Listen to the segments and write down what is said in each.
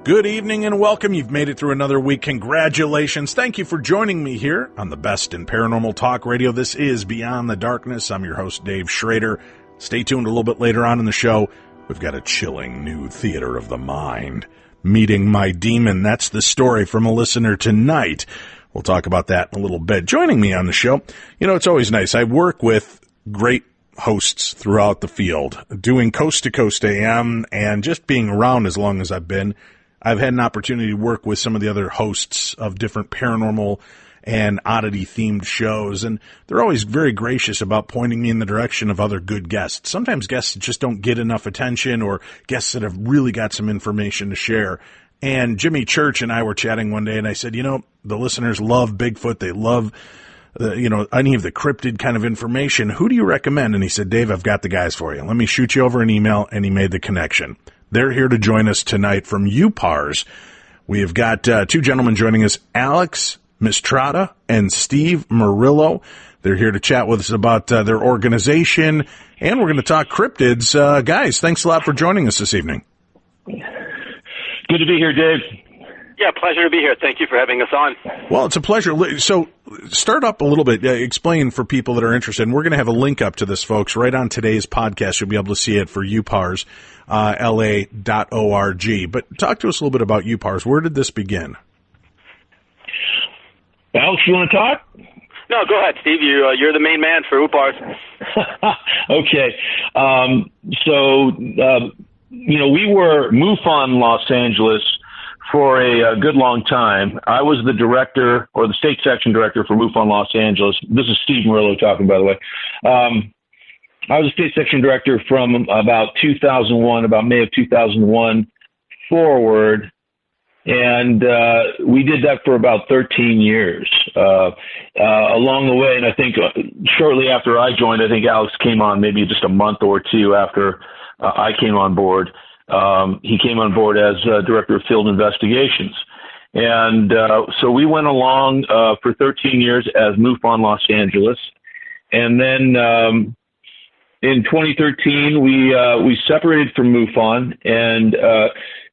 Good evening and welcome. You've made it through another week. Congratulations. Thank you for joining me here on the best in paranormal talk radio. This is Beyond the Darkness. I'm your host, Dave Schrader. Stay tuned a little bit later on in the show. We've got a chilling new theater of the mind. Meeting My Demon. That's the story from a listener tonight. We'll talk about that in a little bit. Joining me on the show, you know, it's always nice. I work with great hosts throughout the field, doing Coast to Coast AM and just being around as long as I've been. I've had an opportunity to work with some of the other hosts of different paranormal and oddity-themed shows, and they're always very gracious about pointing me in the direction of other good guests. Sometimes guests just don't get enough attention, or guests that have really got some information to share. And Jimmy Church and I were chatting one day, and I said, you know, the listeners love Bigfoot. They love, any of the cryptid kind of information. Who do you recommend? And he said, Dave, I've got the guys for you. Let me shoot you over an email, and he made the connection. They're here to join us tonight from UPARS. We have got two gentlemen joining us, Alex Mistretta and Steve Murillo. They're here to chat with us about their organization, and we're going to talk cryptids. Guys, thanks a lot for joining us this evening. Good to be here, Dave. Yeah, pleasure to be here. Thank you for having us on. Well, it's a pleasure. So start up a little bit. Explain for people that are interested. And we're going to have a link up to this, folks, right on today's podcast. You'll be able to see it for UPARS, la.org. But talk to us a little bit about UPARS. Where did this begin? Alex, you want to talk? No, go ahead, Steve. You're the main man for UPARS. Okay. We were MUFON Los Angeles for a good long time. I was the director, or the state section director for MUFON Los Angeles. This is Steve Murillo talking, by the way. I was a state section director from about 2001, about May of 2001 forward. And we did that for about 13 years. Along the way, and I think shortly after I joined, I think Alex came on maybe just a month or two after I came on board. He came on board as Director of Field Investigations. And so we went along for 13 years as MUFON Los Angeles. And then in 2013, we separated from MUFON. And,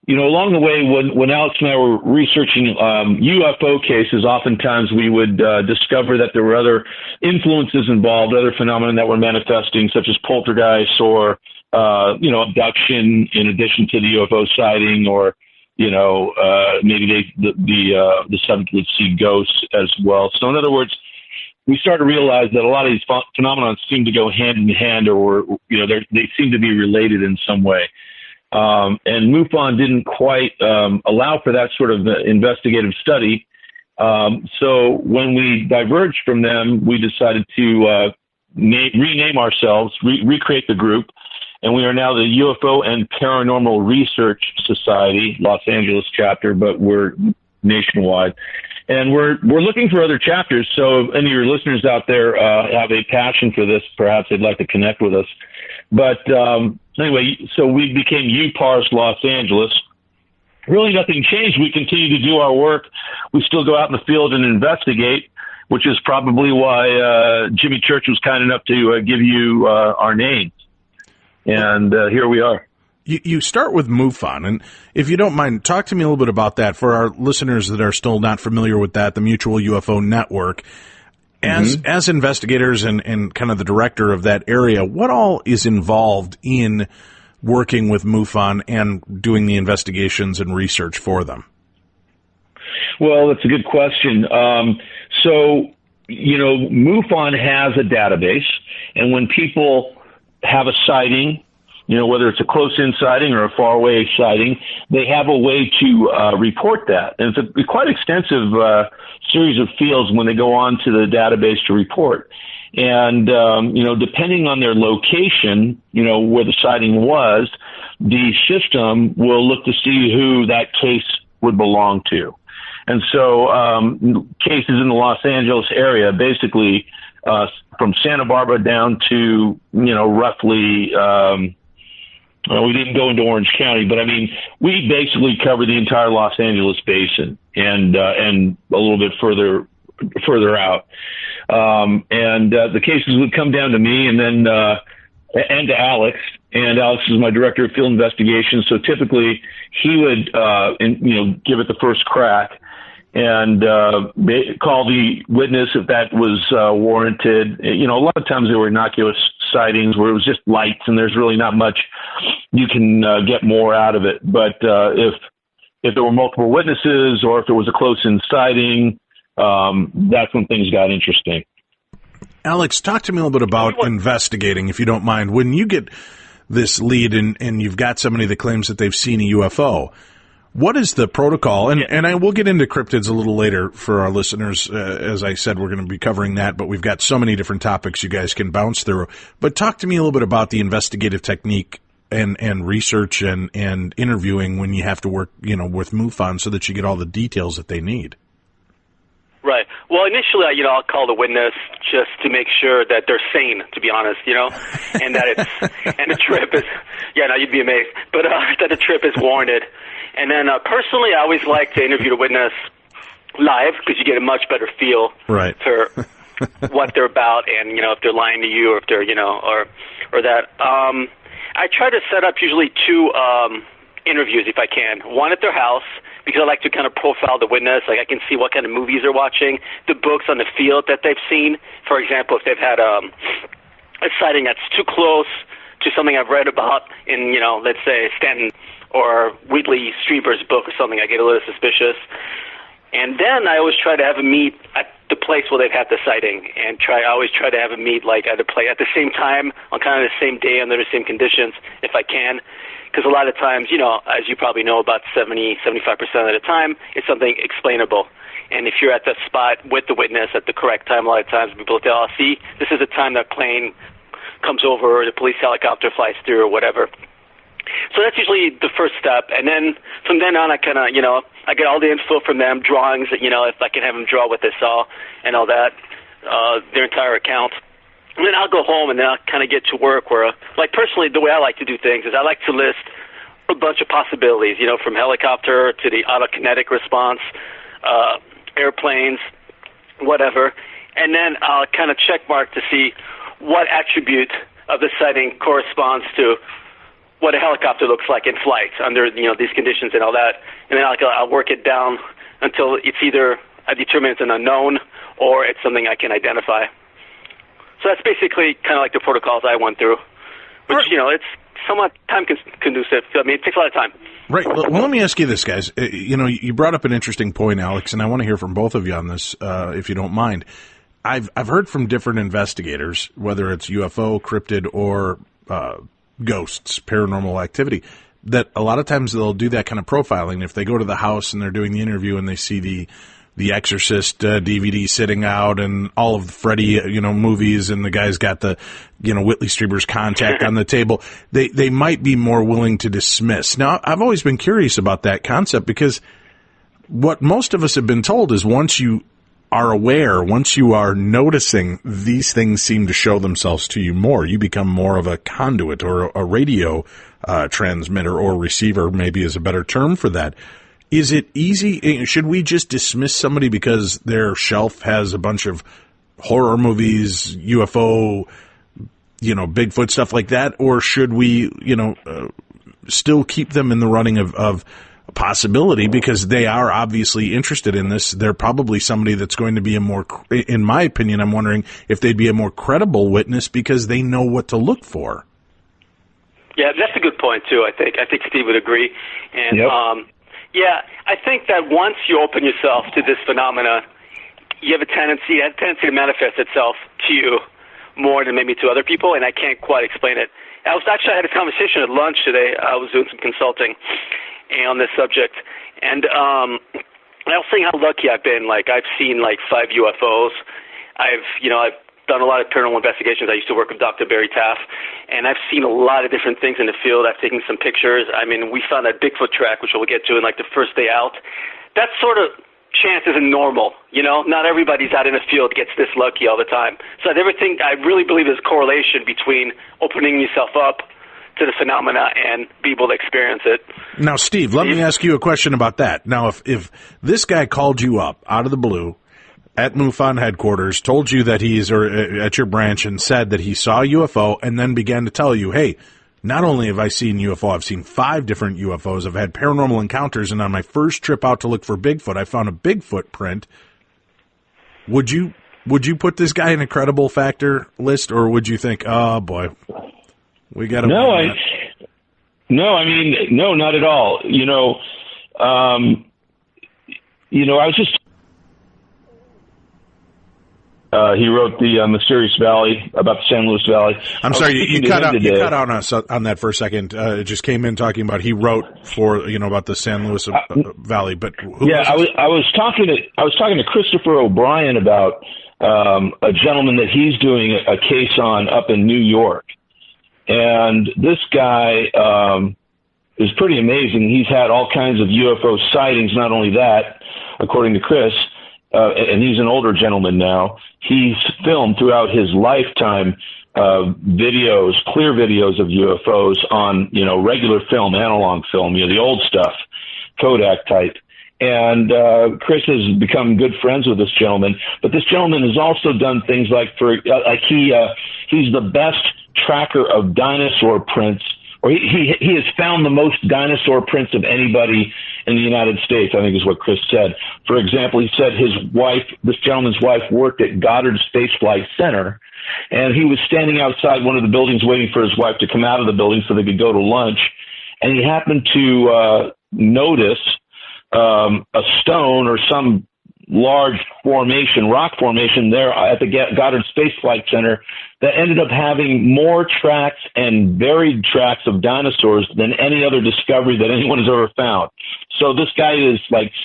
along the way, when Alex and I were researching UFO cases, oftentimes we would discover that there were other influences involved, other phenomena that were manifesting, such as poltergeists or abduction in addition to the UFO sighting, or, maybe the subject would see ghosts as well. So in other words, we started to realize that a lot of these phenomena seem to go hand in hand, or, they seem to be related in some way. And MUFON didn't quite allow for that sort of investigative study. So when we diverged from them, we decided to rename ourselves, recreate the group. And we are now the UFO and Paranormal Research Society, Los Angeles chapter, but we're nationwide. And we're looking for other chapters. So if any of your listeners out there have a passion for this, perhaps they'd like to connect with us. But anyway, so we became UPARS Los Angeles. Really nothing changed. We continue to do our work. We still go out in the field and investigate, which is probably why Jimmy Church was kind enough to give you our name. And here we are. You start with MUFON, and if you don't mind, talk to me a little bit about that for our listeners that are still not familiar with that, the Mutual UFO Network. As investigators and kind of the director of that area, what all is involved in working with MUFON and doing the investigations and research for them? Well, that's a good question. MUFON has a database, and when people have a sighting, whether it's a close-in sighting or a far-away sighting, they have a way to report that. And it's a quite extensive series of fields when they go on to the database to report. And, depending on their location, where the sighting was, the system will look to see who that case would belong to. And so cases in the Los Angeles area, basically from Santa Barbara down to, roughly, we didn't go into Orange County, but I mean, we basically cover the entire Los Angeles basin and a little bit further out. The cases would come down to me and then and to Alex. And Alex is my director of field investigations. So typically he would, give it the first crack and call the witness if that was warranted. A lot of times there were innocuous sightings where it was just lights and there's really not much you can get more out of it. But if there were multiple witnesses or if it was a close-in sighting, that's when things got interesting. Alex, talk to me a little bit about investigating, if you don't mind. When you get this lead and you've got somebody that claims that they've seen a UFO, what is the protocol? And I will get into cryptids a little later for our listeners. As I said, we're going to be covering that, but we've got so many different topics you guys can bounce through. But talk to me a little bit about the investigative technique and research and interviewing when you have to work, with MUFON so that you get all the details that they need. Right. Well, initially, I'll call the witness just to make sure that they're sane, to be honest, and that and the trip is, you'd be amazed, but that the trip is warranted. And then personally, I always like to interview the witness live because you get a much better feel for what they're about and, if they're lying to you or if they're, or that. I try to set up usually two interviews if I can. One at their house, because I like to kind of profile the witness. Like I can see what kind of movies they're watching, the books on the field that they've seen. For example, if they've had a sighting that's too close to something I've read about in, let's say Stanton or Wheatley Strieber's book or something, I get a little suspicious. And then I always try to have a meet at the place where they've had the sighting, and I always try to have a meet like at the same time, on kind of the same day, under the same conditions, if I can. Because a lot of times, as you probably know, about 70-75% of the time, it's something explainable. And if you're at the spot with the witness at the correct time, a lot of times people tell, see, this is the time that plane comes over, or the police helicopter flies through, or whatever. So that's usually the first step. And then from then on, I kind of, I get all the info from them, drawings, if I can have them draw what they saw and all that, their entire account. And then I'll go home and then I'll kind of get to work where, personally, the way I like to do things is I like to list a bunch of possibilities, from helicopter to the autokinetic response, airplanes, whatever. And then I'll kind of check mark to see what attribute of the sighting corresponds to what a helicopter looks like in flight under, these conditions and all that. And then I'll work it down until it's either I determine it's an unknown or it's something I can identify. So that's basically kind of like the protocols I went through, which, it's somewhat time conducive. I mean, it takes a lot of time. Right. Well, let me ask you this, guys. You brought up an interesting point, Alex, and I want to hear from both of you on this, if you don't mind. I've heard from different investigators, whether it's UFO, cryptid, or ghosts, paranormal activity, that a lot of times they'll do that kind of profiling. If they go to the house and they're doing the interview and they see the Exorcist DVD sitting out and all of the Freddy, movies, and the guy's got the, Whitley Strieber's Contact on the table, they might be more willing to dismiss. Now, I've always been curious about that concept because what most of us have been told is once you are aware, once you are noticing, these things seem to show themselves to you more. You become more of a conduit or a radio transmitter or receiver, maybe is a better term for that. Is it easy? Should we just dismiss somebody because their shelf has a bunch of horror movies, UFO, Bigfoot, stuff like that? Or should we, still keep them in the running of possibility because they are obviously interested in this? They're probably somebody that's going to be in my opinion, I'm wondering if they'd be a more credible witness because they know what to look for. Yeah, that's a good point too. I think Steve would agree. And, yep. Yeah, I think that once you open yourself to this phenomena, you have a tendency to manifest itself to you more than maybe to other people, and I can't quite explain it. I had a conversation at lunch today. I was doing some consulting on this subject, and I was saying how lucky I've been. Like, I've seen 5 UFOs. I've done a lot of paranormal investigations. I used to work with Dr. Barry Taff, and I've seen a lot of different things in the field. I've taken some pictures. I mean, we found that Bigfoot track, which we'll get to in like the first day out. That sort of chance isn't normal, you know? Not everybody's out in the field gets this lucky all the time. So I really believe there's a correlation between opening yourself up to the phenomena and be able to experience it. Now, Steve, let me ask you a question about that. Now, if this guy called you up out of the blue at MUFON headquarters, told you that or at your branch, and said that he saw a UFO, and then began to tell you, hey, not only have I seen UFO, I've seen 5 different UFOs, I've had paranormal encounters, and on my first trip out to look for Bigfoot, I found a Bigfoot print. Would you put this guy in a credible factor list, or would you think, oh boy, we got to... No, not at all. I was just... he wrote the Mysterious Valley, about the San Luis Valley. I'm sorry, you cut out on us on that for a second. It just came in talking about he wrote for about the San Luis Valley. But I was talking to Christopher O'Brien about a gentleman that he's doing a case on up in New York, and this guy is pretty amazing. He's had all kinds of UFO sightings. Not only that, according to Chris. And he's an older gentleman now. He's filmed throughout his lifetime videos, clear videos of UFOs on, regular film, analog film, the old stuff, Kodak type. And Chris has become good friends with this gentleman. But this gentleman has also done things he's the best tracker of dinosaur prints. Or he has found the most dinosaur prints of anybody in the United States, I think is what Chris said. For example, he said this gentleman's wife worked at Goddard Space Flight Center, and he was standing outside one of the buildings waiting for his wife to come out of the building so they could go to lunch, and he happened to notice a stone or some large rock formation there at the Goddard Space Flight Center that ended up having more tracks and buried tracks of dinosaurs than any other discovery that anyone has ever found. So this guy is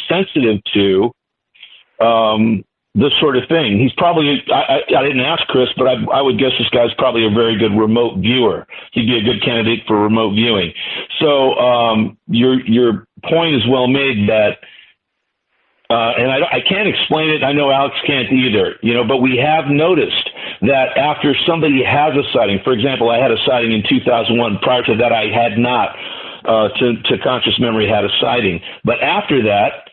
sensitive to this sort of thing. He's probably, I didn't ask Chris, but I would guess this guy's probably a very good remote viewer. He'd be a good candidate for remote viewing. So your point is well made that and I can't explain it. I know Alex can't either, but we have noticed that after somebody has a sighting, for example, I had a sighting in 2001. Prior to that, I had not, to conscious memory, had a sighting. But after that,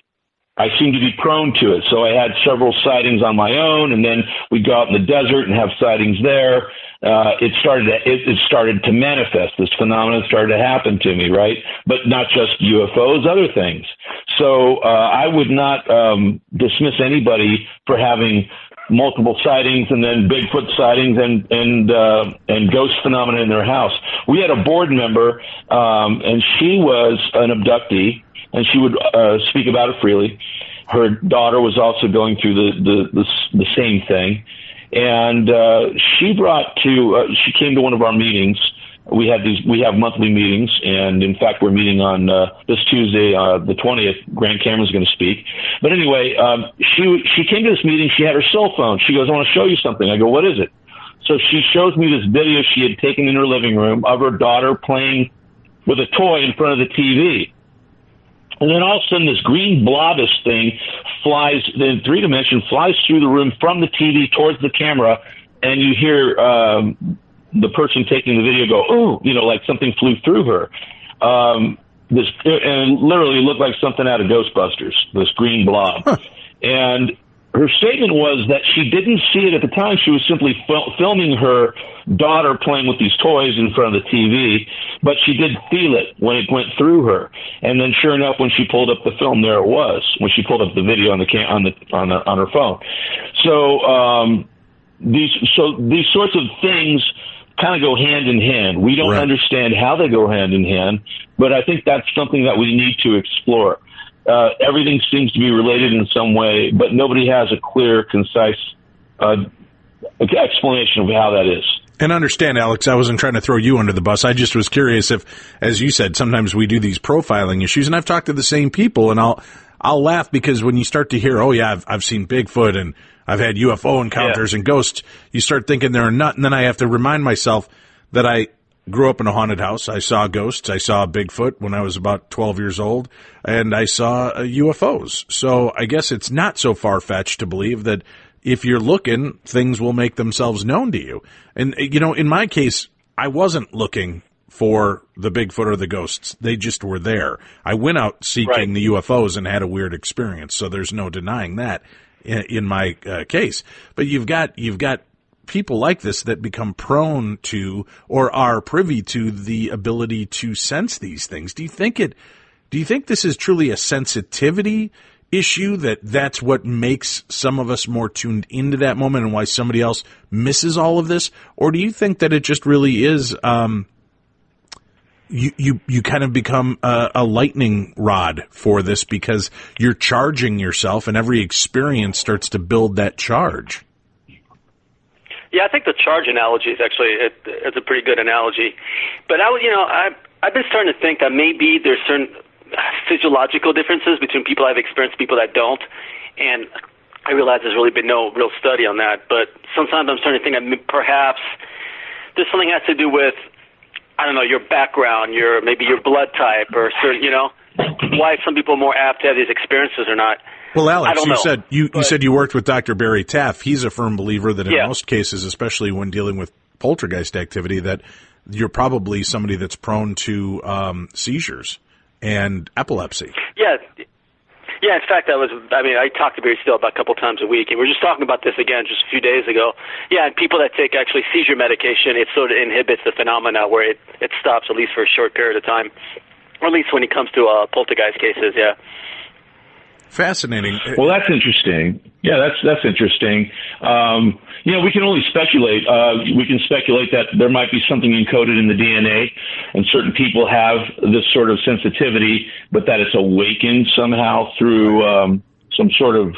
I seem to be prone to it. So I had several sightings on my own, and then we'd go out in the desert and have sightings there. It started to manifest. This phenomenon started to happen to me, right? But not just UFOs, other things. So I would not dismiss anybody for having multiple sightings and then Bigfoot sightings and ghost phenomena in their house. We had a board member, and she was an abductee, and she would speak about it freely. Her daughter was also going through the same thing. And she came to one of our meetings. We have monthly meetings, and in fact, we're meeting on this Tuesday, the 20th. Grant Cameron's going to speak. But anyway, she came to this meeting. She had her cell phone. She goes, "I want to show you something." I go, "What is it?" So she shows me this video she had taken in her living room of her daughter playing with a toy in front of the TV. And then all of a sudden, this green blobish thing flies in 3 dimensions, flies through the room from the TV towards the camera, and you hear the person taking the video go, "Ooh," like something flew through her. And literally looked like something out of Ghostbusters, this green blob. Huh. And her statement was that she didn't see it at the time. She was simply filming her daughter playing with these toys in front of the TV, but she did feel it when it went through her. And then, sure enough, when she pulled up the film, there it was. When she pulled up the video on her phone. So these sorts of things kind of go hand in hand. We don't understand how they go hand in hand, but I think that's something that we need to explore. Everything seems to be related in some way, but nobody has a clear, concise explanation of how that is. And understand, Alex, I wasn't trying to throw you under the bus. I just was curious if, as you said, sometimes we do these profiling issues, and I've talked to the same people, and I'll laugh because when you start to hear, "Oh yeah, I've seen Bigfoot," and I've had UFO encounters and ghosts. You start thinking they're a nut, and then I have to remind myself that I grew up in a haunted house. I saw ghosts. I saw Bigfoot when I was about 12 years old, and I saw UFOs. So I guess it's not so far-fetched to believe that if you're looking, things will make themselves known to you. And, you know, in my case, I wasn't looking for the Bigfoot or the ghosts. They just were there. I went out seeking the UFOs and had a weird experience, so there's no denying that in my case. But you've got people like this that become prone to or are privy to the ability to sense these things. Do you think this is truly a sensitivity issue, that's what makes some of us more tuned into that moment and why somebody else misses all of this? Or do you think that it just really is you kind of become a lightning rod for this because you're charging yourself and every experience starts to build that charge? Yeah, I think the charge analogy is actually it's a pretty good analogy. But I've been starting to think that maybe there's certain physiological differences between people I've experienced, people that don't, and I realize there's really been no real study on that. But sometimes I'm starting to think that perhaps there's something that has to do with, I don't know, your background, maybe your blood type, or certain, why some people are more apt to have these experiences or not. Well, Alex, you said you worked with Dr. Barry Taff. He's a firm believer that in most cases, especially when dealing with poltergeist activity, that you're probably somebody that's prone to seizures and epilepsy. Yeah. In fact, I talk to Barry still about a couple times a week, and we're just talking about this again just a few days ago. Yeah, and people that take actually seizure medication, it sort of inhibits the phenomena where it stops at least for a short period of time, or at least when it comes to poltergeist cases, yeah. Fascinating. Well, that's interesting. Yeah, that's interesting. We can only speculate. We can speculate that there might be something encoded in the DNA, and certain people have this sort of sensitivity, but that it's awakened somehow through some sort of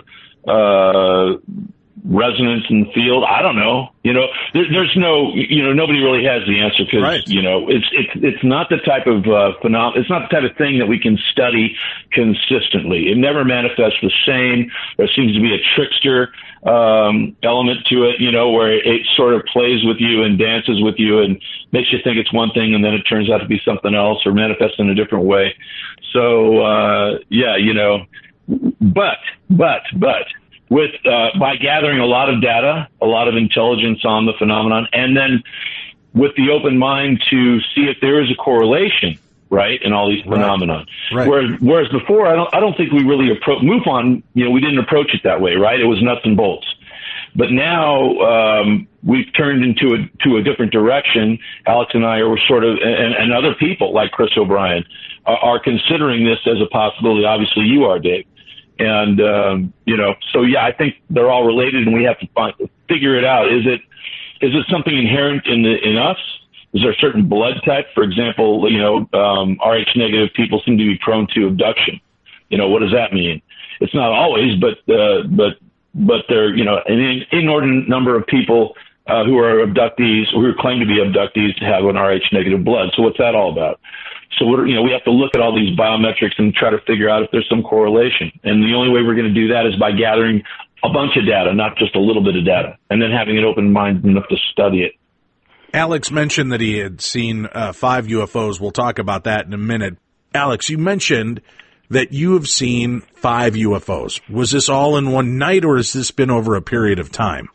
resonance in the field. I don't know. There's no. Nobody really has the answer because it's not the type of it's not the type of thing that we can study consistently. It never manifests the same. There seems to be a trickster element to it, where it sort of plays with you and dances with you and makes you think it's one thing and then it turns out to be something else or manifests in a different way. So but with by gathering a lot of data, a lot of intelligence on the phenomenon, and then with the open mind to see if there is a correlation, right, in all these phenomena. Right. Whereas before, I don't think we really MUFON, we didn't approach it that way, right? It was nuts and bolts. But now we've turned into a different direction. Alex and I are sort of, and other people like Chris O'Brien are considering this as a possibility. Obviously, you are, Dave. And, so yeah, I think they're all related and we have to figure it out. Is it something inherent in us? Is there a certain blood type? For example, Rh negative people seem to be prone to abduction. What does that mean? It's not always, but there, an inordinate number of people, who are abductees or who claim to be abductees have an Rh negative blood. So what's that all about? So we have to look at all these biometrics and try to figure out if there's some correlation. And the only way we're going to do that is by gathering a bunch of data, not just a little bit of data, and then having an open mind enough to study it. Alex mentioned that he had seen 5 UFOs. We'll talk about that in a minute. Alex, you mentioned that you have seen 5 UFOs. Was this all in one night, or has this been over a period of time?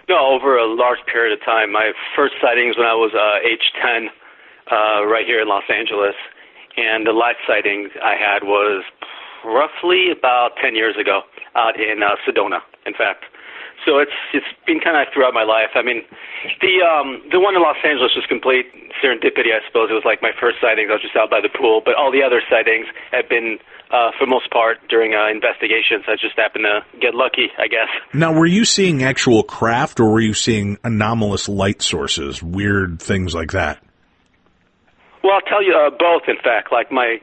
No, over a large period of time. My first sightings when I was age 10. Right here in Los Angeles, and the live sighting I had was roughly about 10 years ago out in Sedona, in fact. So it's been kind of throughout my life. I mean, the one in Los Angeles was complete serendipity, I suppose. It was like my first sightings. I was just out by the pool, but all the other sightings have been, for most part, during investigations. I just happened to get lucky, I guess. Now, were you seeing actual craft, or were you seeing anomalous light sources, weird things like that? Well, I'll tell you both, in fact. Like my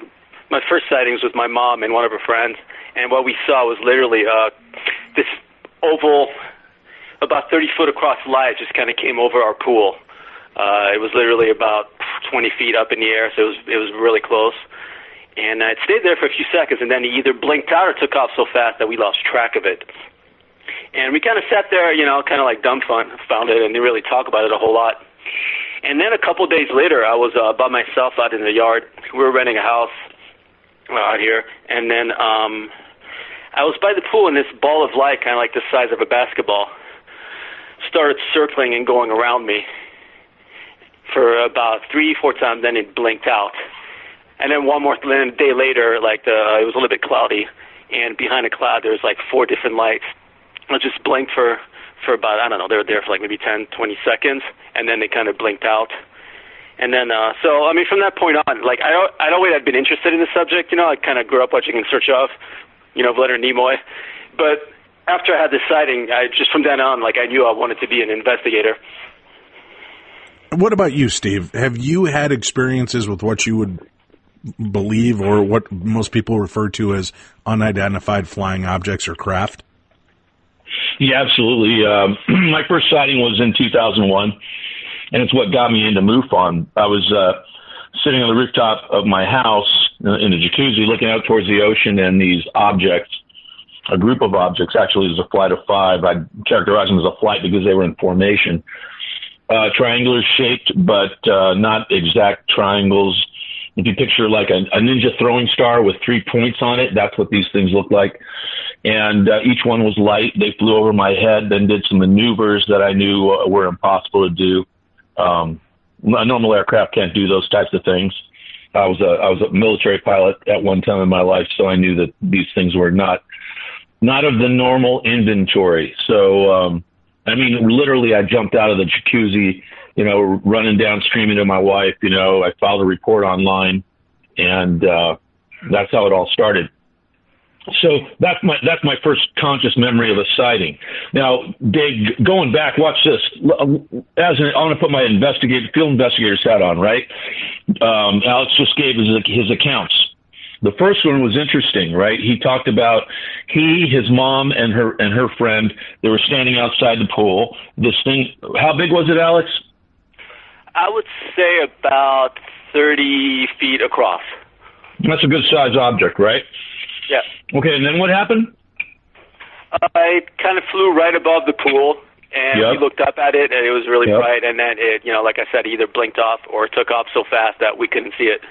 first sightings with my mom and one of her friends, and what we saw was literally this oval, about 30 foot across light just kind of came over our pool. It was literally about 20 feet up in the air, so it was really close. And it stayed there for a few seconds, and then he either blinked out or took off so fast that we lost track of it. And we kind of sat there, kind of like dumbfounded, and didn't really talk about it a whole lot. And then a couple of days later, I was by myself out in the yard. We were renting a house out here, and then I was by the pool, and this ball of light, kind of like the size of a basketball, started circling and going around me for about 3-4 times. Then it blinked out, and then a day later, it was a little bit cloudy, and behind a cloud there was like 4 different lights. I just blinked for about, I don't know, they were there for like maybe 10, 20 seconds, and then they kind of blinked out. And then, from that point on, like, I'd always been interested in the subject, I kind of grew up watching In Search of, Leonard Nimoy. But after I had this sighting, from then on, like, I knew I wanted to be an investigator. What about you, Steve? Have you had experiences with what you would believe or what most people refer to as unidentified flying objects or craft? Yeah, absolutely. My first sighting was in 2001, and it's what got me into MUFON. I was sitting on the rooftop of my house in a jacuzzi looking out towards the ocean, and these objects, a group of objects, actually it was a flight of 5. I'd characterize them as a flight because they were in formation. Triangular shaped, but not exact triangles. If you picture like a ninja throwing star with 3 points on it, that's what these things look like. And each one was light. They flew over my head, then did some maneuvers that I knew were impossible to do. A normal aircraft can't do those types of things. I was a military pilot at one time in my life, so I knew that these things were not of the normal inventory. So, literally I jumped out of the jacuzzi, running down screaming to my wife. I filed a report online, and that's how it all started. So that's my first conscious memory of a sighting. Now, Dave, going back, watch this. I want to put my field investigator's hat on, right? Alex just gave his accounts. The first one was interesting, right? He talked about his mom, and her friend. They were standing outside the pool. This thing, how big was it, Alex? I would say about 30 feet across. That's a good size object, right? Yeah. Okay, and then what happened? It kind of flew right above the pool, and we looked up at it, and it was really bright, and then it, like I said, either blinked off or took off so fast that we couldn't see it.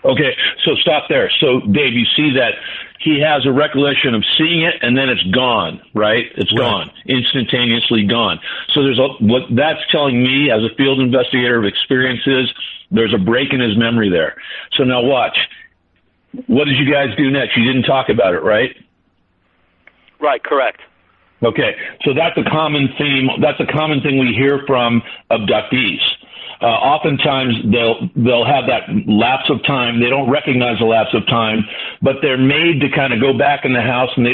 Okay, so stop there. So, Dave, you see that he has a recollection of seeing it, and then it's gone, right? It's gone, instantaneously gone. So what that's telling me as a field investigator of experiences, there's a break in his memory there. So now watch. What did you guys do next? You didn't talk about it, right? Right, correct. Okay, so that's a common theme. That's a common thing we hear from abductees. Oftentimes they'll have that lapse of time. They don't recognize the lapse of time, but they're made to kind of go back in the house, and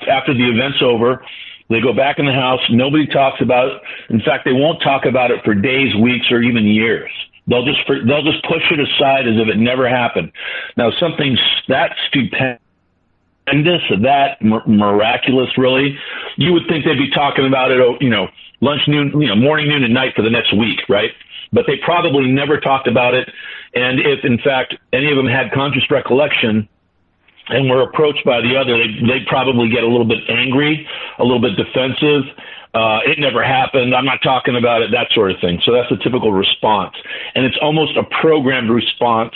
after the event's over, they go back in the house. Nobody talks about it. In fact, they won't talk about it for days, weeks, or even years. They'll just push it aside as if it never happened. Now, something that stupendous, that miraculous, really, you would think they'd be talking about it, lunch, noon, morning, noon, and night for the next week, right? But they probably never talked about it. And if, in fact, any of them had conscious recollection and were approached by the other, they'd probably get a little bit angry, a little bit defensive. It never happened. I'm not talking about it, that sort of thing. So that's a typical response. And it's almost a programmed response.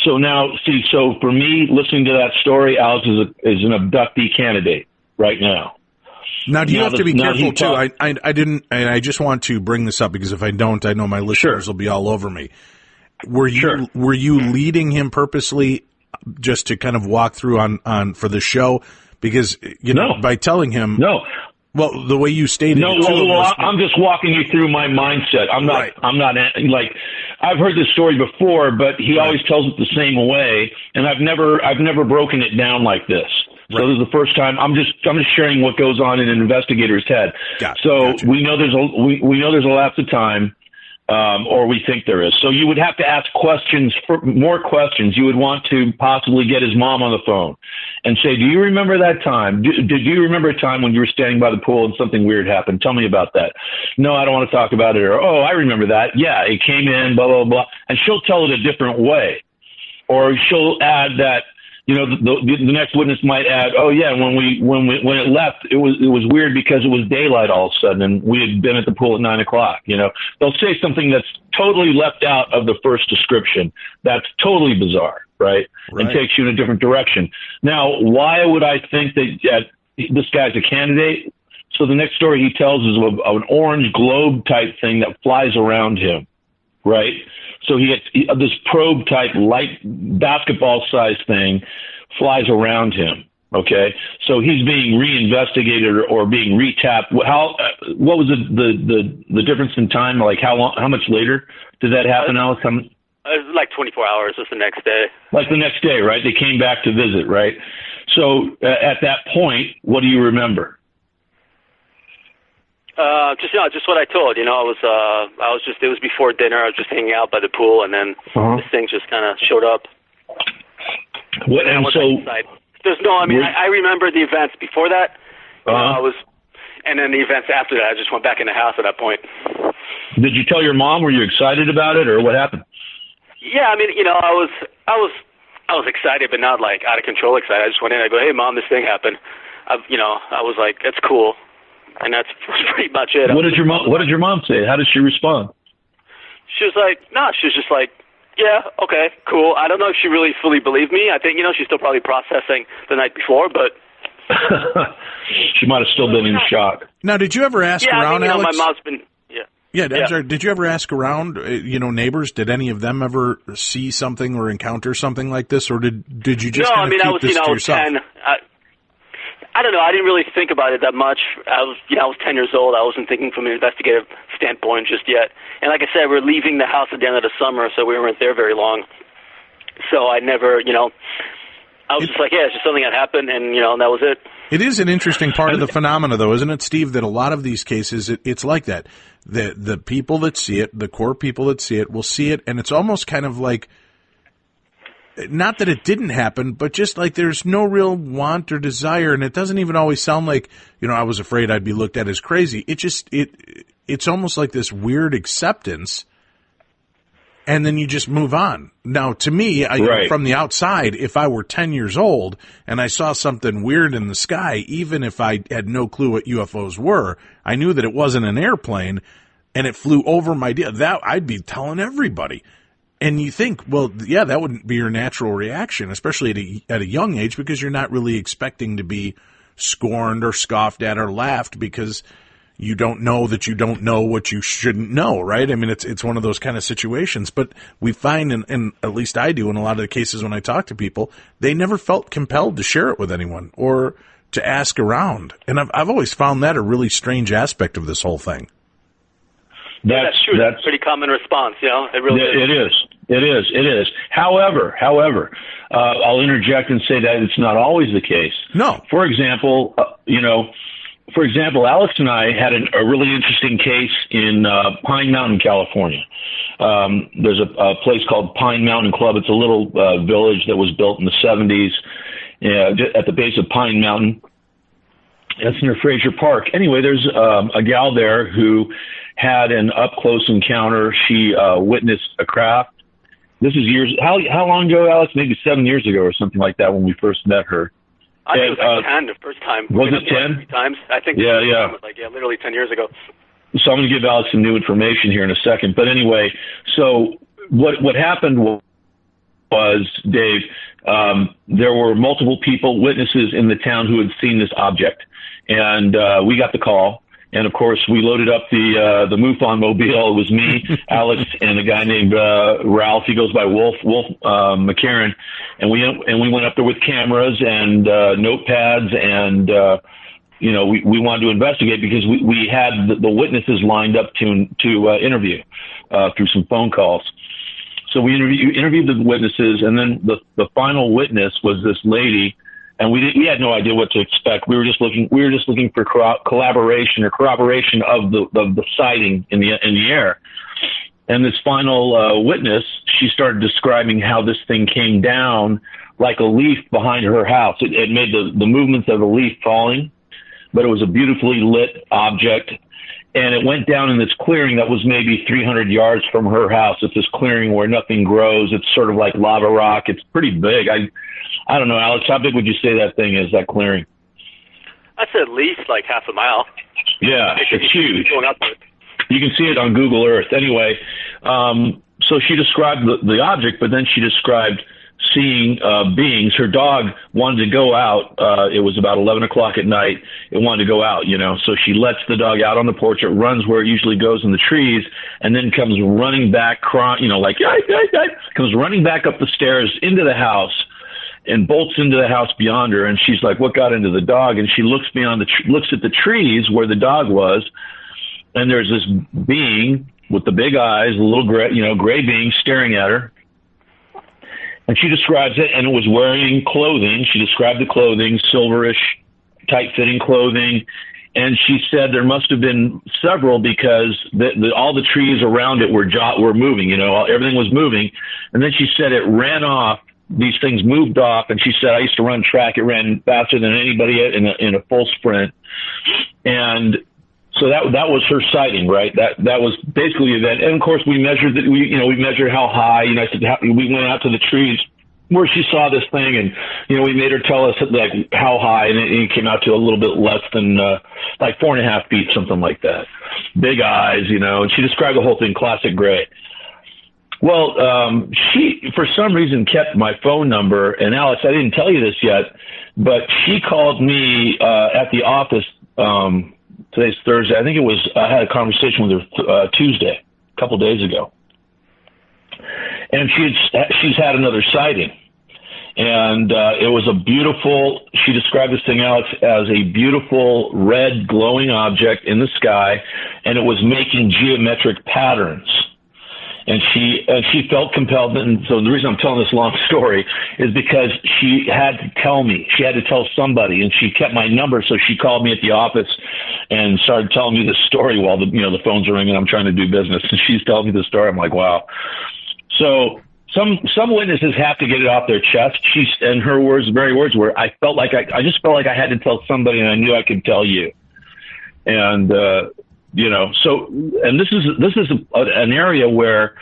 So now, so for me, listening to that story, Alex is an abductee candidate right now. Now, do you have to be careful, too? I didn't, and I just want to bring this up because if I don't, I know my listeners will be all over me. Were you leading him purposely just to kind of walk through on for the show? Because, by telling him... No. Well, the way you stated it, too. I'm just walking you through my mindset. I'm not, I've heard this story before, but he always tells it the same way, and I've never broken it down like this. So this is the first time. I'm just sharing what goes on in an investigator's head. Gotcha. We know there's a lapse of time, or we think there is. So you would have to ask more questions. You would want to possibly get his mom on the phone and say, "Do you remember that time? Did you remember a time when you were standing by the pool and something weird happened? Tell me about that." "No, I don't want to talk about it." Or, "Oh, I remember that. Yeah, it came in, blah blah blah." And she'll tell it a different way, or she'll add that you know, the next witness might add, oh yeah, when it left, it was weird because it was daylight all of a sudden, and we had been at the pool at 9 o'clock. You know, they'll say something that's totally left out of the first description. That's totally bizarre, right? And takes you in a different direction. Now, why would I think that this guy's a candidate? So the next story he tells is of an orange globe type thing that flies around him, right? So he gets this probe type light basketball size thing flies around him. Okay. So he's being reinvestigated or being retapped. What was the difference in time? Like how much later did that happen, Alex? It was like 24 hours. Just the next day. Like the next day, right? They came back to visit, right? So at that point, what do you remember? Just what I told. You know, it was before dinner. I was just hanging out by the pool, and then this thing just kind of showed up. What? And so there's no. I mean, I remember the events before that. And then the events after that. I just went back in the house at that point. Did you tell your mom? Were you excited about it, or what happened? Yeah, I mean, you know, I was excited, but not like out of control excited. I just went in. I go, hey, Mom, this thing happened. I was like, that's cool. And that's pretty much it. What did your mom say? How did she respond? She was like, she was just like, yeah, okay, cool. I don't know if she really fully believed me. I think, you know, she's still probably processing the night before, but she might have still been in shock. Now, did you ever ask around, Alex? My mom's been, Did you ever ask around, neighbors? Did any of them ever see something or encounter something like this, or did you just keep this to yourself? 10. I don't know. I didn't really think about it that much. I was 10 years old. I wasn't thinking from an investigative standpoint just yet. And like I said, we're leaving the house at the end of the summer, so we weren't there very long. So I never, I was just like, yeah, it's just something that happened, and, that was it. It is an interesting part of the phenomena, though, isn't it, Steve, that a lot of these cases, it's like that. The people that see it, the core people that see it, will see it, and it's almost kind of like, not that it didn't happen, but just like there's no real want or desire, and it doesn't even always sound like, I was afraid I'd be looked at as crazy. It's almost like this weird acceptance, and then you just move on. Now, to me, from the outside, if I were 10 years old and I saw something weird in the sky, even if I had no clue what UFOs were, I knew that it wasn't an airplane, and it flew over my that I'd be telling everybody. And you think, well, yeah, that wouldn't be your natural reaction, especially at a young age, because you're not really expecting to be scorned or scoffed at or laughed because you don't know that you don't know what you shouldn't know, right? I mean, it's one of those kind of situations. But we find, and at least I do in a lot of the cases when I talk to people, they never felt compelled to share it with anyone or to ask around. And I've always found that a really strange aspect of this whole thing. That's true. That's a pretty common response, It really is. It is. However, I'll interject and say that it's not always the case. No. For example, Alex and I had a really interesting case in Pine Mountain, California. There's a place called Pine Mountain Club. It's a little village that was built in the 70s at the base of Pine Mountain. That's near Frazier Park. Anyway, there's a gal there who had an up-close encounter. She witnessed a craft. This is years. How long ago, Alex? Maybe 7 years ago or something like that when we first met her. I think it was like 10 the first time. Was it 10? 3 times. I think. Yeah. It was literally 10 years ago. So I'm going to give Alex some new information here in a second. But anyway, so what happened was, Dave, there were multiple witnesses in the town who had seen this object. And we got the call. And, of course, we loaded up the MUFON mobile. It was me, Alex, and a guy named Ralph. He goes by Wolf McCarran. And we went up there with cameras and notepads, and we wanted to investigate because we had the witnesses lined up to interview through some phone calls. So we interviewed the witnesses, and then the final witness was this lady. And we had no idea what to expect. We were just looking for collaboration or corroboration of the sighting in the air. And this final witness, she started describing how this thing came down like a leaf behind her house. It made the movements of a leaf falling, but it was a beautifully lit object. and it went down in this clearing that was maybe 300 yards from her house. It's this clearing where nothing grows. It's sort of like lava rock. It's pretty big. I don't know, Alex, how big would you say that thing is, that clearing? I'd say at least like half a mile. Yeah, it's huge. Going up there. You can see it on Google Earth. Anyway, so she described the object, but then she described seeing beings. Her dog wanted to go out. It was about 11 o'clock at night. It wanted to go out, so she lets the dog out on the porch. It runs where it usually goes in the trees, and then comes running back, crying, comes running back up the stairs into the house and bolts into the house beyond her. And she's like, what got into the dog? And she looks looks at the trees where the dog was, and there's this being with the big eyes, a little gray being staring at her. And she describes it, and it was wearing clothing. She described the clothing, silverish, tight-fitting clothing. And she said there must have been several because all the trees around it were moving, everything was moving. And then she said it ran off. These things moved off, and she said, I used to run track. It ran faster than anybody in a full sprint. And so that was her sighting, right? That was basically the event. And of course, we measured we measured how high. I said we went out to the trees where she saw this thing, and we made her tell us like how high, and it came out to a little bit less than like 4.5 feet, something like that. Big eyes, and she described the whole thing, classic gray. Well, she, for some reason, kept my phone number. And Alex, I didn't tell you this yet, but she called me at the office. Today's Thursday. I think I had a conversation with her Tuesday, a couple days ago. And she's had another sighting. And it was she described this thing, Alex, as a beautiful red glowing object in the sky, and it was making geometric patterns. And she felt compelled, and so the reason I'm telling this long story is because she had to tell me. She had to tell somebody, and she kept my number, so she called me at the office and started telling me the story while the phones are ringing. I'm trying to do business, and she's telling me the story. I'm like, wow. So some witnesses have to get it off their chest. And her very words were, I just felt like I had to tell somebody, and I knew I could tell you. And and this is an area where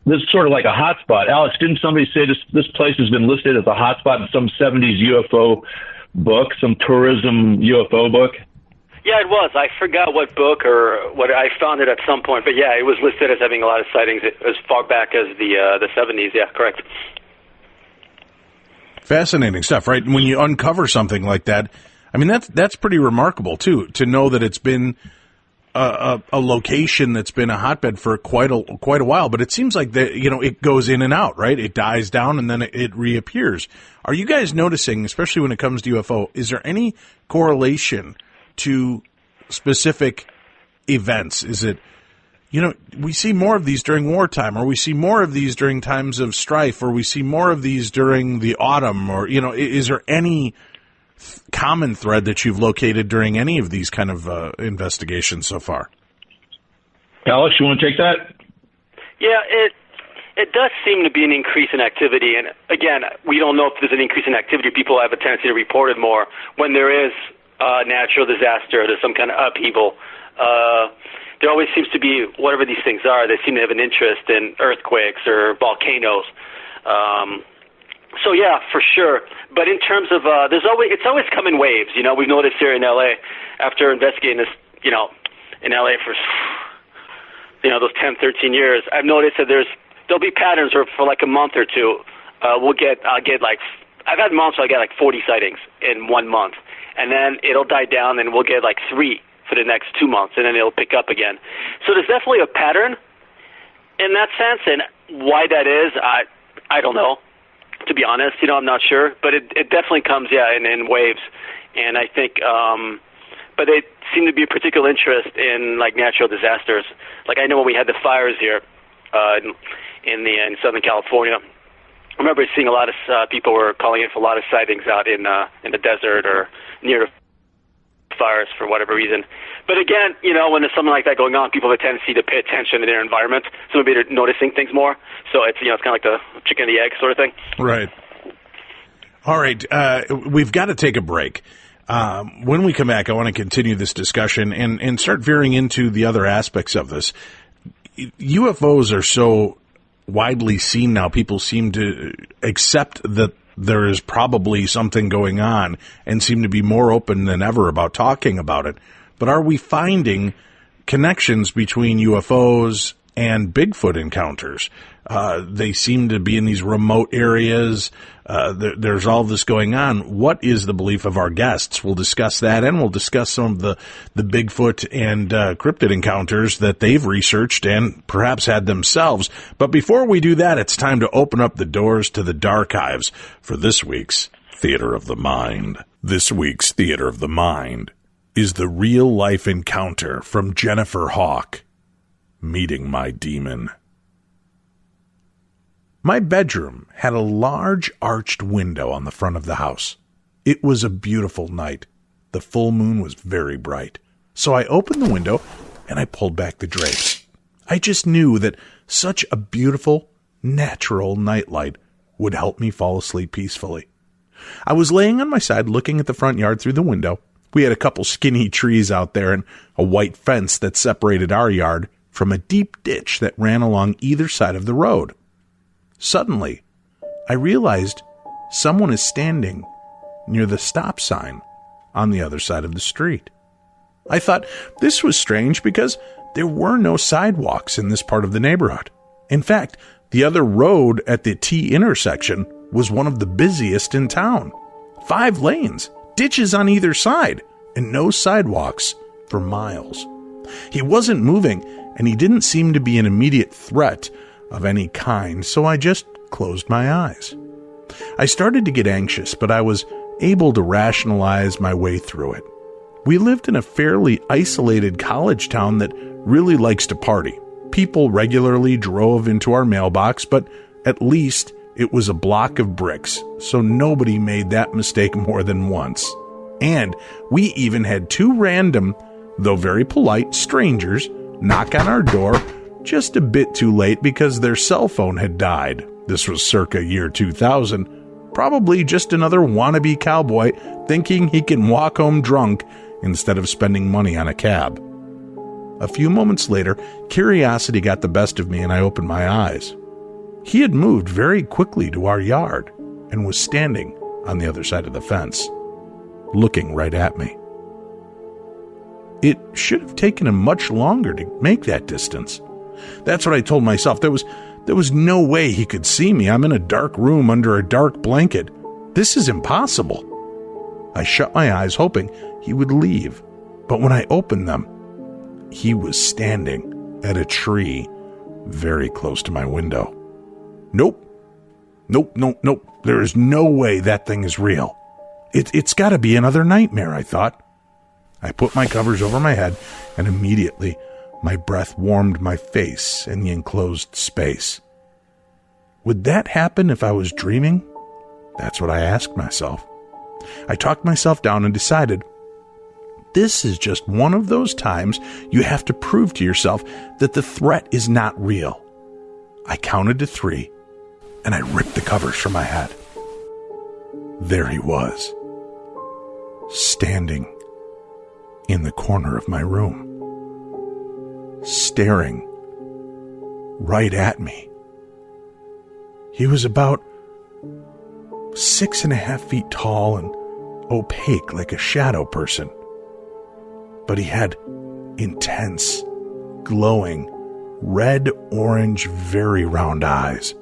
this is sort of like a hotspot. Alex, didn't somebody say this place has been listed as a hotspot in some 70s UFO book, some tourism UFO book? Yeah, it was. I forgot what book or what. I found it at some point, but yeah, it was listed as having a lot of sightings as far back as the 70s. Yeah, correct. Fascinating stuff, right? When you uncover something like that, I mean that's pretty remarkable too, to know that it's been a location that's been a hotbed for quite a while. But it seems like it goes in and out, right? It dies down and then it reappears. Are you guys noticing, especially when it comes to UFO, is there any correlation to specific events? Is it, we see more of these during wartime, or we see more of these during times of strife, or we see more of these during the autumn, or, is there any common thread that you've located during any of these kind of investigations so far? Alex, you want to take that? Yeah, it does seem to be an increase in activity. And again, we don't know if there's an increase in activity. People have a tendency to report it more when there is natural disaster, there's some kind of upheaval. There always seems to be, whatever these things are, they seem to have an interest in earthquakes or volcanoes. So yeah, for sure. But in terms of, it's always come in waves. We've noticed here in LA, after investigating this, in LA for, those 10, 13 years, I've noticed that there'll be patterns where for like a month or two, I'll get like, I've had months where I get like 40 sightings in 1 month. And then it'll die down, and we'll get like 3 for the next 2 months, and then it'll pick up again. So there's definitely a pattern in that sense, and why that is, I don't know, to be honest. I'm not sure, but it definitely comes, in waves. And I think, but they seem to be a particular interest in like natural disasters. Like I know when we had the fires here in Southern California, I remember seeing a lot of people were calling in for a lot of sightings out in the desert or near the fires for whatever reason. But again, when there's something like that going on, people have a tendency to pay attention to their environment. So maybe they're noticing things more. So it's it's kind of like the chicken and the egg sort of thing. Right. All right. We've got to take a break. When we come back, I want to continue this discussion and start veering into the other aspects of this. UFOs are so widely seen now. People seem to accept that there is probably something going on and seem to be more open than ever about talking about it. But are we finding connections between UFOs and Bigfoot encounters? They seem to be in these remote areas. There's all this going on. What is the belief of our guests? We'll discuss that, and we'll discuss some of the Bigfoot and cryptid encounters that they've researched and perhaps had themselves. But before we do that, it's time to open up the doors to the Darchives for this week's Theater of the Mind. This week's Theater of the Mind is the real-life encounter from Jennifer Hawk, Meeting My Demon. My bedroom had a large arched window on the front of the house. It was a beautiful night. The full moon was very bright. So I opened the window and I pulled back the drapes. I just knew that such a beautiful, natural nightlight would help me fall asleep peacefully. I was laying on my side looking at the front yard through the window. We had a couple skinny trees out there and a white fence that separated our yard from a deep ditch that ran along either side of the road. Suddenly, I realized someone is standing near the stop sign on the other side of the street. I thought this was strange because there were no sidewalks in this part of the neighborhood. In fact, the other road at the T intersection was one of the busiest in town. 5 lanes, ditches on either side, and no sidewalks for miles. He wasn't moving, and he didn't seem to be an immediate threat of any kind, so I just closed my eyes. I started to get anxious, but I was able to rationalize my way through it. We lived in a fairly isolated college town that really likes to party. People regularly drove into our mailbox, but at least it was a block of bricks, so nobody made that mistake more than once. And we even had 2 random, though very polite, strangers knock on our door just a bit too late because their cell phone had died. This was circa year 2000. Probably just another wannabe cowboy thinking he can walk home drunk instead of spending money on a cab. A few moments later, curiosity got the best of me and I opened my eyes. He had moved very quickly to our yard and was standing on the other side of the fence, looking right at me. It should have taken him much longer to make that distance. That's what I told myself. There was no way he could see me. I'm in a dark room under a dark blanket. This is impossible. I shut my eyes, hoping he would leave. But when I opened them, he was standing at a tree very close to my window. Nope. There is no way that thing is real. It's got to be another nightmare, I thought. I put my covers over my head, and immediately my breath warmed my face in the enclosed space. Would that happen if I was dreaming? That's what I asked myself. I talked myself down and decided, this is just one of those times you have to prove to yourself that the threat is not real. I counted to 3, and I ripped the covers from my head. There he was, standing in the corner of my room, staring right at me. He was about 6.5 feet tall and opaque like a shadow person. But he had intense, glowing, red-orange, very round eyes,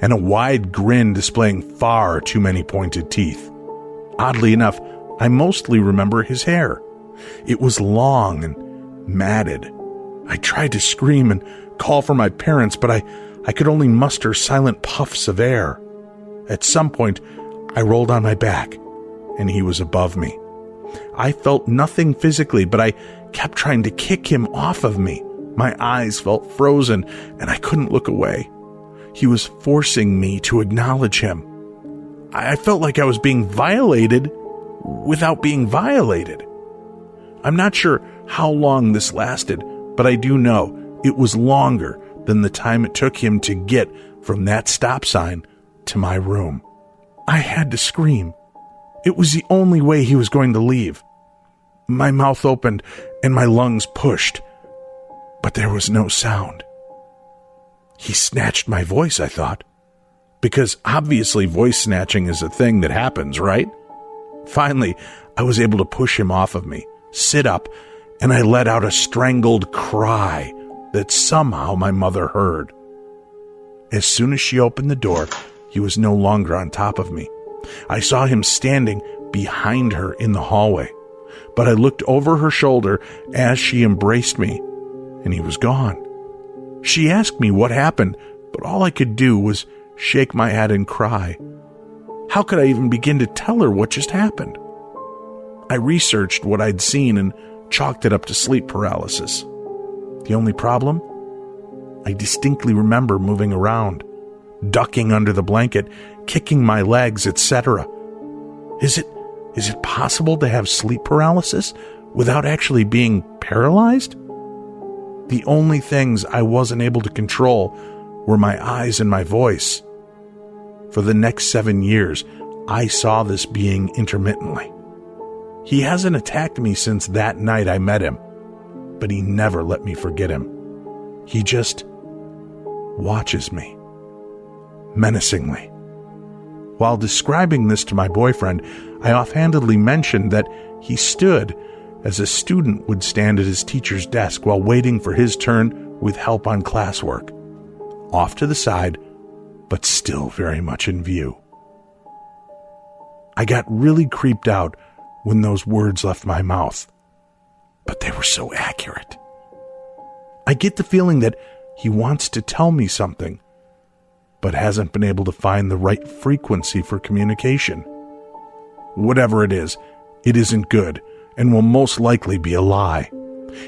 and a wide grin displaying far too many pointed teeth. Oddly enough, I mostly remember his hair. It was long and matted. I tried to scream and call for my parents, but I could only muster silent puffs of air. At some point, I rolled on my back, and he was above me. I felt nothing physically, but I kept trying to kick him off of me. My eyes felt frozen, and I couldn't look away. He was forcing me to acknowledge him. I felt like I was being violated without being violated. I'm not sure how long this lasted, but I do know it was longer than the time it took him to get from that stop sign to my room. I had to scream. It was the only way he was going to leave. My mouth opened and my lungs pushed, but there was no sound. He snatched my voice, I thought, because obviously voice snatching is a thing that happens, right? Finally, I was able to push him off of me, sit up, and I let out a strangled cry that somehow my mother heard. As soon as she opened the door, he was no longer on top of me. I saw him standing behind her in the hallway, but I looked over her shoulder as she embraced me, and he was gone. She asked me what happened, but all I could do was shake my head and cry. How could I even begin to tell her what just happened? I researched what I'd seen and chalked it up to sleep paralysis. The only problem? I distinctly remember moving around, ducking under the blanket, kicking my legs, etc. Is it possible to have sleep paralysis without actually being paralyzed? The only things I wasn't able to control were my eyes and my voice. For the next 7 years, I saw this being intermittently. He hasn't attacked me since that night I met him, but he never let me forget him. He just watches me, menacingly. While describing this to my boyfriend, I offhandedly mentioned that he stood as a student would stand at his teacher's desk while waiting for his turn with help on classwork, off to the side, but still very much in view. I got really creeped out when those words left my mouth, but they were so accurate. I get the feeling that he wants to tell me something, but hasn't been able to find the right frequency for communication. Whatever it isn't good, and will most likely be a lie.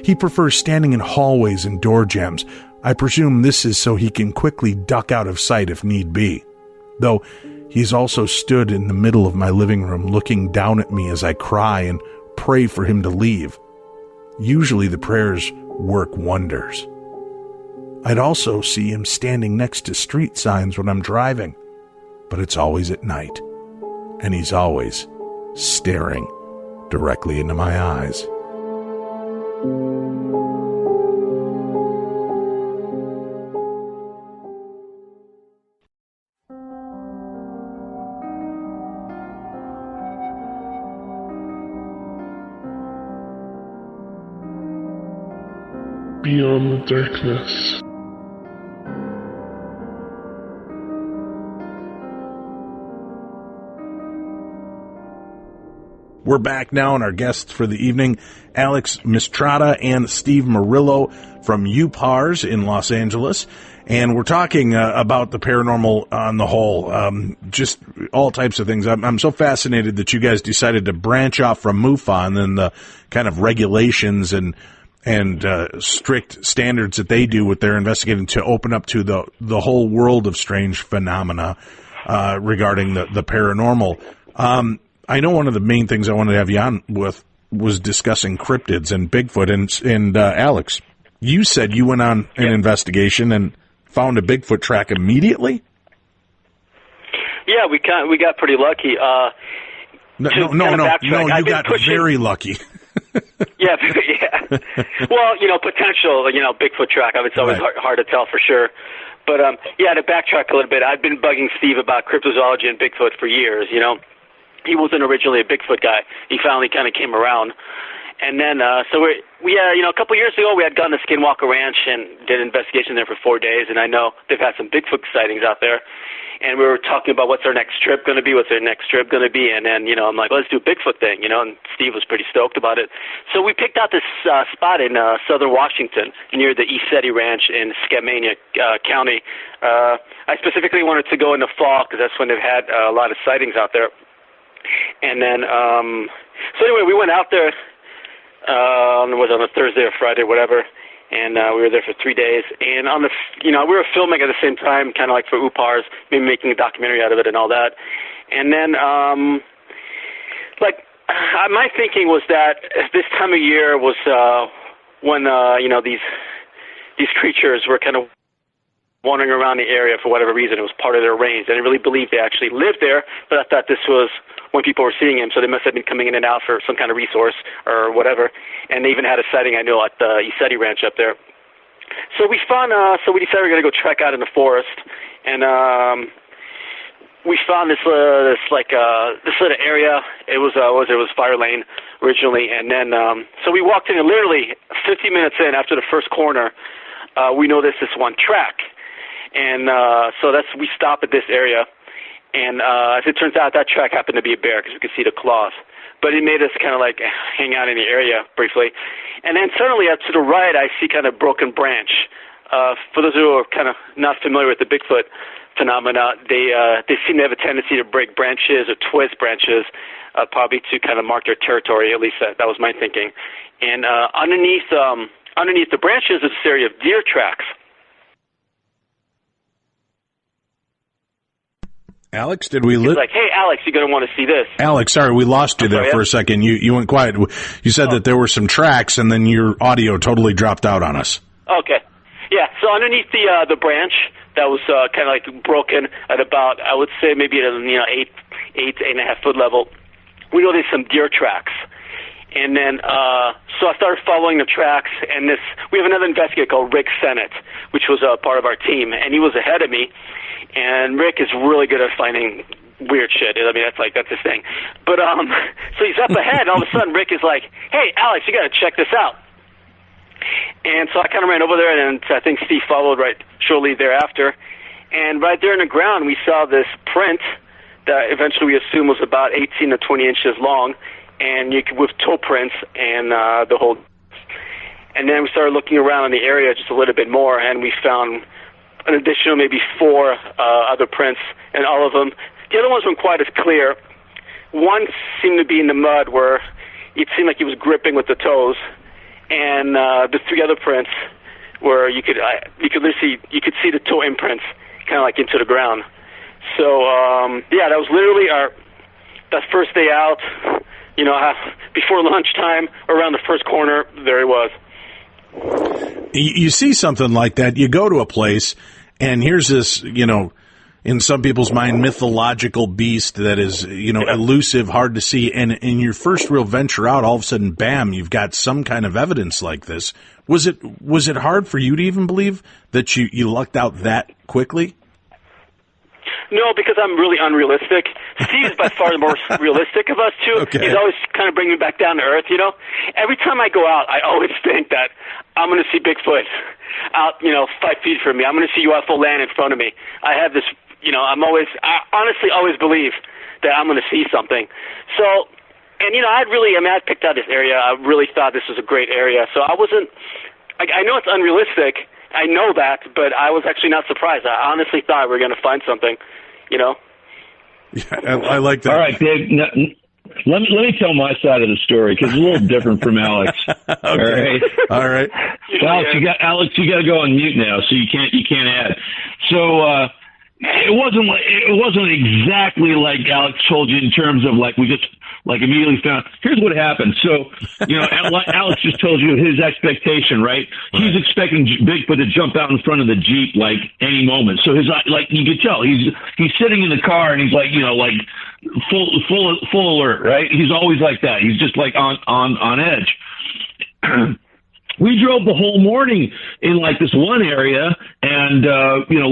He prefers standing in hallways and door jambs. I presume this is so he can quickly duck out of sight if need be. Though he's also stood in the middle of my living room looking down at me as I cry and pray for him to leave. Usually the prayers work wonders. I'd also see him standing next to street signs when I'm driving, but it's always at night, and he's always staring directly into my eyes. Beyond the darkness. We're back now, and our guests for the evening, Alex Mistretta and Steve Murillo from UPARS in Los Angeles. And we're talking about the paranormal on the whole, just all types of things. I'm so fascinated that you guys decided to branch off from MUFON and the kind of regulations and strict standards that they do with their investigating to open up to the whole world of strange phenomena regarding the paranormal. I know one of the main things I wanted to have you on with was discussing cryptids and Bigfoot. And Alex, you said you went on an investigation and found a Bigfoot track immediately? Yeah, we got pretty lucky. No, you got very lucky. Yeah. Well, potential, Bigfoot track. It's always hard to tell for sure. But, to backtrack a little bit, I've been bugging Steve about cryptozoology and Bigfoot for years, He wasn't originally a Bigfoot guy. He finally kind of came around. And then, a couple of years ago, we had gone to Skinwalker Ranch and did an investigation there for 4 days. And I know they've had some Bigfoot sightings out there. And we were talking about what's our next trip going to be, And then, I'm like, let's do a Bigfoot thing, and Steve was pretty stoked about it. So we picked out this spot in southern Washington near the East Ranch in Skamania County. I specifically wanted to go in the fall because that's when they've had a lot of sightings out there. And then, so anyway, we went out there, it was on a Thursday or Friday, whatever, and we were there for 3 days. And on we were filming at the same time, kind of like for UPARS, maybe making a documentary out of it and all that. And then, my thinking was that this time of year was when, these creatures were kind of wandering around the area for whatever reason. It was part of their range. I didn't really believe they actually lived there, but I thought this was when people were seeing him, so they must have been coming in and out for some kind of resource or whatever. And they even had a sighting, I know, at the Isetti Ranch up there. So we decided we were going to go trek out in the forest, and we found this little area. It was fire lane originally, and then so we walked in, and literally 50 minutes in, after the first corner, we noticed this one track, and so we stop at this area, and as it turns out, that track happened to be a bear because we could see the claws. But it made us kind of like hang out in the area briefly. And then suddenly up to the right, I see kind of broken branch. For those who are kind of not familiar with the Bigfoot phenomena, they seem to have a tendency to break branches or twist branches, probably to kind of mark their territory. At least that was my thinking. And underneath the branches is a series of deer tracks. Alex, did we He's like, hey, Alex, you're going to want to see this. Alex, sorry, we lost you there for a second. You went quiet. You said that there were some tracks, and then your audio totally dropped out on us. Okay. Yeah, so underneath the branch that was kind of like broken at about, I would say maybe at 8.5 foot level, we know there's some deer tracks. And then, so I started following the tracks, and we have another investigator called Rick Sennett, which was part of our team, and he was ahead of me. And Rick is really good at finding weird shit. I mean, that's his thing. But so he's up ahead, and all of a sudden Rick is like, "Hey, Alex, you got to check this out." And so I kind of ran over there, and I think Steve followed right shortly thereafter. And right there in the ground, we saw this print that eventually we assumed was about 18 to 20 inches long, and with toe prints and the whole. And then we started looking around in the area just a little bit more, and we found an additional maybe 4 other prints, and all of them, the other ones weren't quite as clear. One seemed to be in the mud where it seemed like he was gripping with the toes, and the 3 other prints where you could see the toe imprints kind of like into the ground. So that was literally that first day out. You know, before lunchtime, around the first corner, there he was. You see something like that, you go to a place, and here's this, in some people's mind, mythological beast that is, elusive, hard to see, and in your first real venture out, all of a sudden, bam, you've got some kind of evidence like this. Was it hard for you to even believe that you lucked out that quickly? No, because I'm really unrealistic. Steve is by far the most realistic of us two. Okay. He's always kind of bringing me back down to earth, Every time I go out, I always think that I'm going to see Bigfoot out, 5 feet from me. I'm going to see UFO land in front of me. I have this, I honestly always believe that I'm going to see something. So, and, I picked out this area. I really thought this was a great area. So I know it's unrealistic. I know that, but I was actually not surprised. I honestly thought we were going to find something, Yeah, I like that. All right, Dave. Let me tell my side of the story because it's a little different from Alex. Okay. All right. Alex, you got to go on mute now, so you can't add. So it wasn't exactly like Alex told you in terms of like we just immediately found. Here's what happened. So Alex just told you his expectation, right? He's expecting Bigfoot to jump out in front of the Jeep like any moment. So his you could tell he's sitting in the car and he's full alert, right? He's always like that. He's just like on edge. We drove the whole morning in this one area and,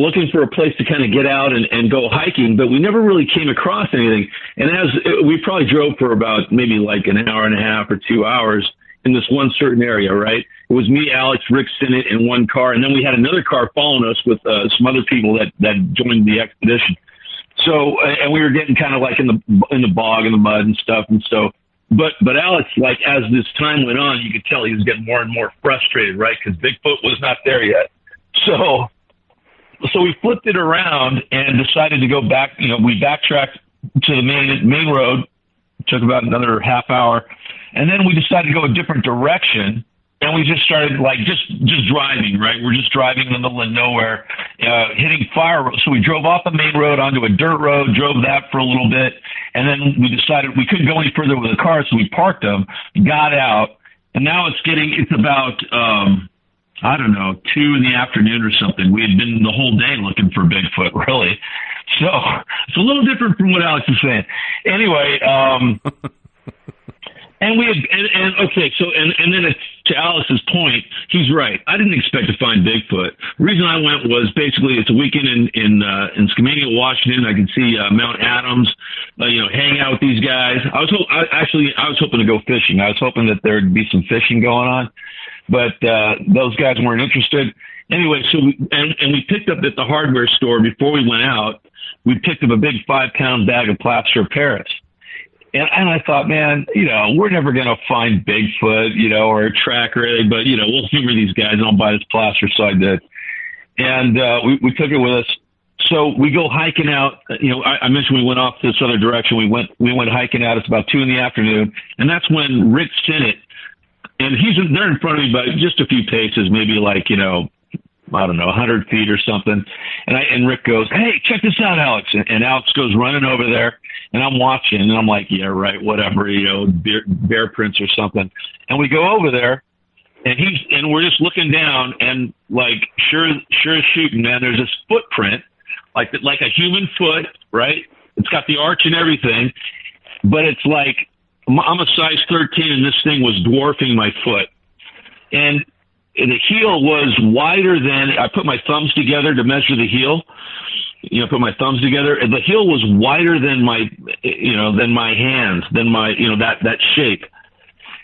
looking for a place to kind of get out and go hiking, but we never really came across anything. And we probably drove for about maybe an hour and a half or 2 hours in this one certain area, right? It was me, Alex, Rick Sinnott in one car. And then we had another car following us with some other people that joined the expedition. So, and we were getting kind of in the bog and the mud and stuff. And so, But Alex, as this time went on, you could tell he was getting more and more frustrated, right? Because Bigfoot was not there yet. So we flipped it around and decided to go back. We backtracked to the main road. It took about another half hour, and then we decided to go a different direction. And we just started just driving, right? We're just driving in the middle of nowhere, hitting fire. So we drove off the main road onto a dirt road, drove that for a little bit. And then we decided we couldn't go any further with the car. So we parked them, got out. And now it's about I don't know, 2 in the afternoon or something. We had been the whole day looking for Bigfoot, really. So it's a little different from what Alex is saying. Anyway, and we had, and okay, so, and then to Alex's point, he's right. I didn't expect to find Bigfoot. The reason I went was basically it's a weekend in Skamania, Washington. I could see Mount Adams, hang out with these guys. I was hoping to go fishing. I was hoping that there'd be some fishing going on, but those guys weren't interested. Anyway, so we picked up at the hardware store before we went out. We picked up a big 5-pound bag of plaster of Paris. And I thought, man, we're never going to find Bigfoot, or a track or anything, but, we'll humor these guys and I'll buy this plaster. So I did. And we took it with us. So we go hiking out. I mentioned we went off this other direction. We went hiking out. It's about 2 in the afternoon. And that's when Rick Sinnott, and they're in front of me by just a few paces, maybe like, I don't know, 100 feet or something. And Rick goes, "Hey, check this out, Alex." And Alex goes running over there, and I'm watching, and I'm like, yeah, right, whatever, bear prints or something. And we go over there, and we're just looking down, and like, sure as shooting, man, there's this footprint, like a human foot, right? It's got the arch and everything, but it's like, I'm a size 13, and this thing was dwarfing my foot. And the heel was wider than, I put my thumbs together to measure the heel. Put my thumbs together. And the heel was wider than my, than my hands, than my, that shape.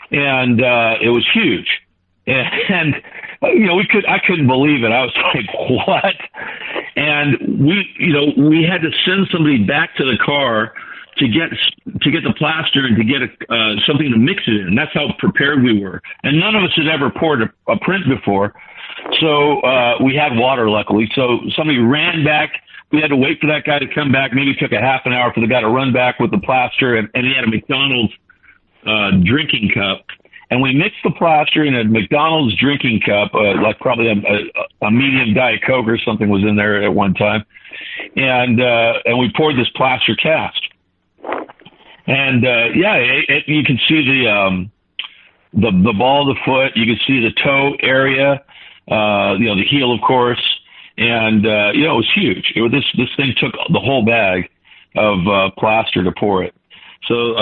And it was huge. And I couldn't believe it. I was like, what? And we had to send somebody back to the car to get the plaster and to get something to mix it in. That's how prepared we were. And none of us had ever poured a print before. So we had water, luckily. So somebody ran back. We had to wait for that guy to come back. Maybe it took a half an hour for the guy to run back with the plaster. And he had a McDonald's drinking cup. And we mixed the plaster in a McDonald's drinking cup, like probably a medium Diet Coke or something was in there at one time. And we poured this plaster cast. And you can see the ball of the foot. You can see the toe area, the heel, of course. And it was huge. This thing took the whole bag of plaster to pour it. So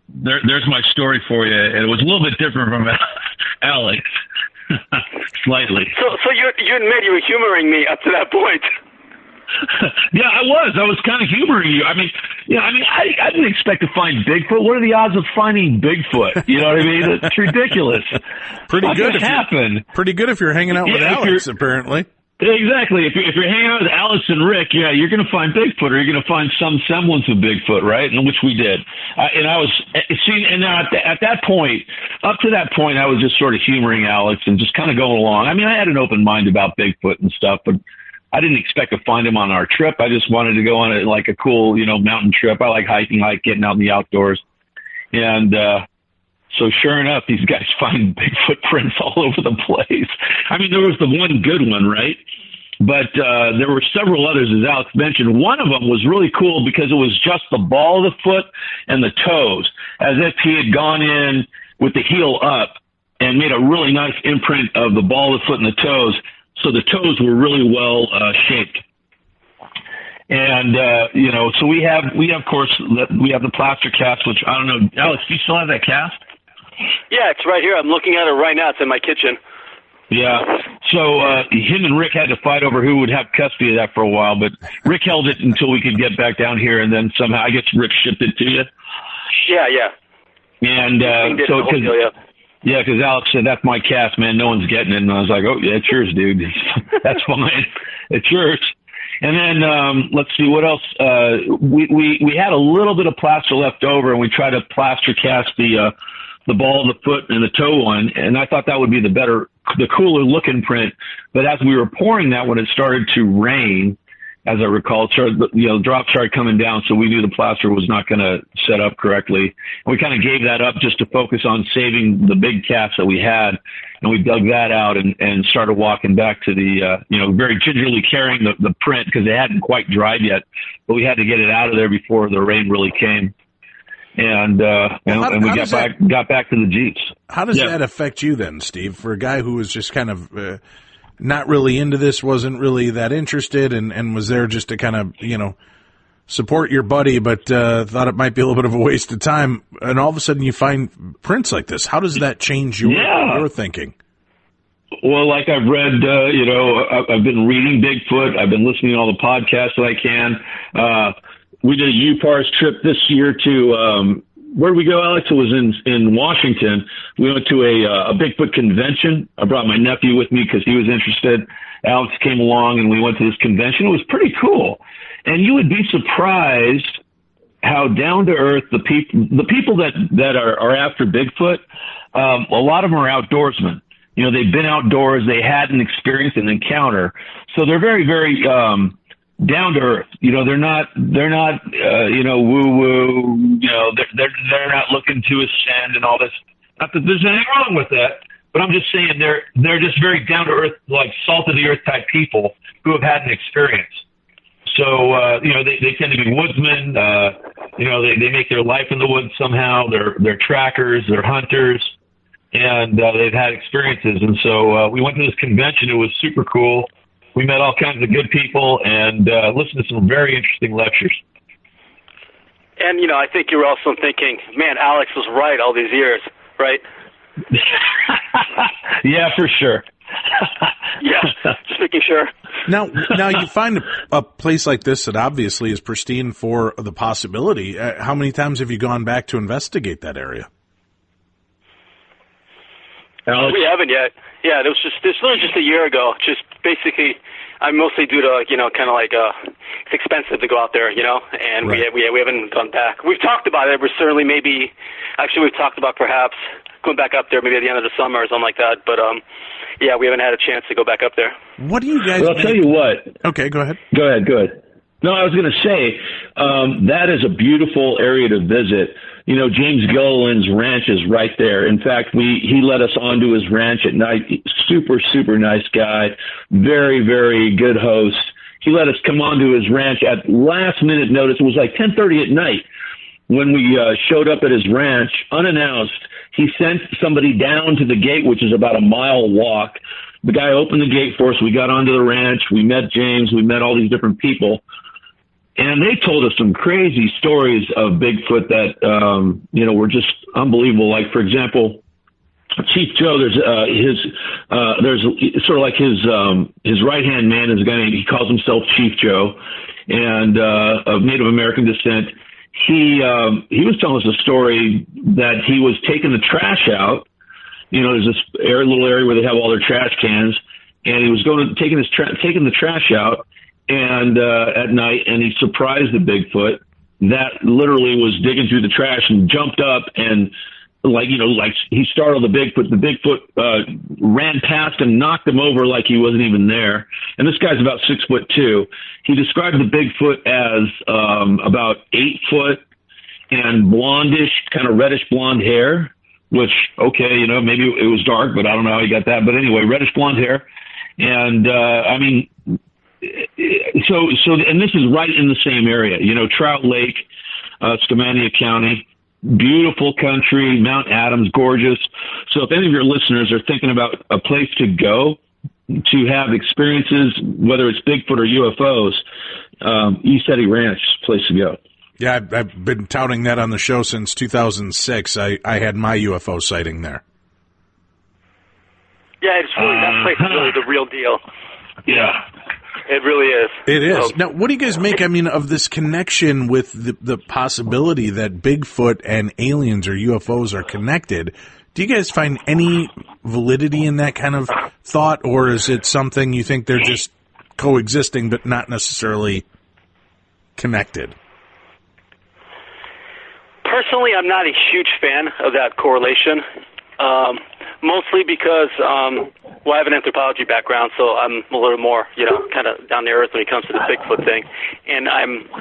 there's my story for you. And it was a little bit different from Alex, slightly. So you admit you were humoring me up to that point. Yeah, I was kind of humoring you. I didn't expect to find Bigfoot. What are the odds of finding Bigfoot? You know what I mean? It's ridiculous. Pretty good if you're hanging out with Alex, apparently. Exactly. If you're hanging out with Alex and Rick, you're going to find Bigfoot, or you're going to find some semblance of Bigfoot, right? And which we did. At that point, up to that point, I was just sort of humoring Alex and just kind of going along. I had an open mind about Bigfoot and stuff, but I didn't expect to find him on our trip. I just wanted to go on a cool, mountain trip. I like hiking, getting out in the outdoors. And, so sure enough, these guys find Bigfoot prints all over the place. There was the one good one, right? But, there were several others, as Alex mentioned. One of them was really cool because it was just the ball of the foot and the toes, as if he had gone in with the heel up and made a really nice imprint of the ball of the foot and the toes. So the toes were really well shaped. And, so we have, of course, we have the plaster cast, which I don't know. Alex, do you still have that cast? Yeah, it's right here. I'm looking at it right now. It's in my kitchen. Yeah. So him and Rick had to fight over who would have custody of that for a while, but Rick held it until we could get back down here, and then somehow, I guess Rick shipped it to you. Yeah. And because Alex said, "That's my cast, man. No one's getting it." And I was like, "Oh, yeah, it's yours, dude. That's fine. It's yours." And then let's see what else. We had a little bit of plaster left over, and we tried to plaster cast the ball of the foot and the toe one, and I thought that would be the cooler looking print. But as we were pouring that, when it started to rain, as I recall, the drops started coming down, so we knew the plaster was not going to set up correctly. And we kind of gave that up just to focus on saving the big cast that we had, and we dug that out and started walking back to the, very gingerly carrying the print because it hadn't quite dried yet, but we had to get it out of there before the rain really came. And we got back to the Jeeps. How does that affect you then, Steve? For a guy who was just kind of not really into this, wasn't really that interested, and was there just to kind of, support your buddy, but thought it might be a little bit of a waste of time, and all of a sudden you find prints like this. How does that change your thinking? Well, like I've read, I've been reading Bigfoot. I've been listening to all the podcasts that I can. We did a UPARS trip this year to, where did we go, Alex? It was in Washington. We went to a Bigfoot convention. I brought my nephew with me because he was interested. Alex came along and we went to this convention. It was pretty cool. And you would be surprised how down to earth the people that are after Bigfoot, a lot of them are outdoorsmen. They've been outdoors. They had an experience, an encounter. So they're very, very, down to earth. They're not woo woo, they're not looking to ascend and all this. Not that there's anything wrong with that, but I'm just saying they're just very down to earth, like salt of the earth type people who have had an experience. So, they tend to be woodsmen. They make their life in the woods somehow. They're trackers, they're hunters, and they've had experiences. And so we went to this convention. It was super cool. We met all kinds of good people and listened to some very interesting lectures. And, I think you were also thinking, man, Alex was right all these years, right? Yeah, for sure. Yeah, just making sure. Now you find a place like this that obviously is pristine for the possibility. How many times have you gone back to investigate that area? Alex? We haven't yet. Yeah, it's literally just a year ago. Just basically, I mostly due to kind of like it's expensive to go out there, and right. we haven't gone back. We've talked about it. We're certainly we've talked about perhaps going back up there maybe at the end of the summer or something like that. But yeah, we haven't had a chance to go back up there. What do you guys? Well, I'll tell you what. Okay, go ahead. Go ahead. No, I was going to say that is a beautiful area to visit. James Gilliland's ranch is right there. In fact, he let us onto his ranch at night. Super, super nice guy. Very, very good host. He let us come onto his ranch at last minute notice. It was like 10:30 at night when we showed up at his ranch unannounced. He sent somebody down to the gate, which is about a mile walk. The guy opened the gate for us. We got onto the ranch. We met James. We met all these different people. And they told us some crazy stories of Bigfoot that, were just unbelievable. Like, for example, Chief Joe, there's sort of like his right-hand man is a guy named, he calls himself Chief Joe, and of Native American descent. He was telling us a story that he was taking the trash out. There's this little area where they have all their trash cans, and he was taking the trash out, and at night, and he surprised the Bigfoot that literally was digging through the trash and jumped up and like he startled the Bigfoot. The Bigfoot ran past him, knocked him over like he wasn't even there. And this guy's about 6'2". He described the Bigfoot as about 8 foot and blondish, kind of reddish blonde hair, which, okay, maybe it was dark, but I don't know how he got that. But anyway, reddish blonde hair. And, and this is right in the same area, Trout Lake, Skamania County, beautiful country, Mount Adams, gorgeous. So if any of your listeners are thinking about a place to go to have experiences, whether it's Bigfoot or UFOs, East Eddy Ranch is the place to go. Yeah, I've been touting that on the show since 2006. I had my UFO sighting there. Yeah, it's really, that place is really the real deal. Yeah. It really is. It is. Now, what do you guys make, of this connection with the possibility that Bigfoot and aliens or UFOs are connected? Do you guys find any validity in that kind of thought, or is it something you think they're just coexisting but not necessarily connected? Personally, I'm not a huge fan of that correlation. Mostly because, I have an anthropology background, so I'm a little more, kind of down to earth when it comes to the Bigfoot thing. And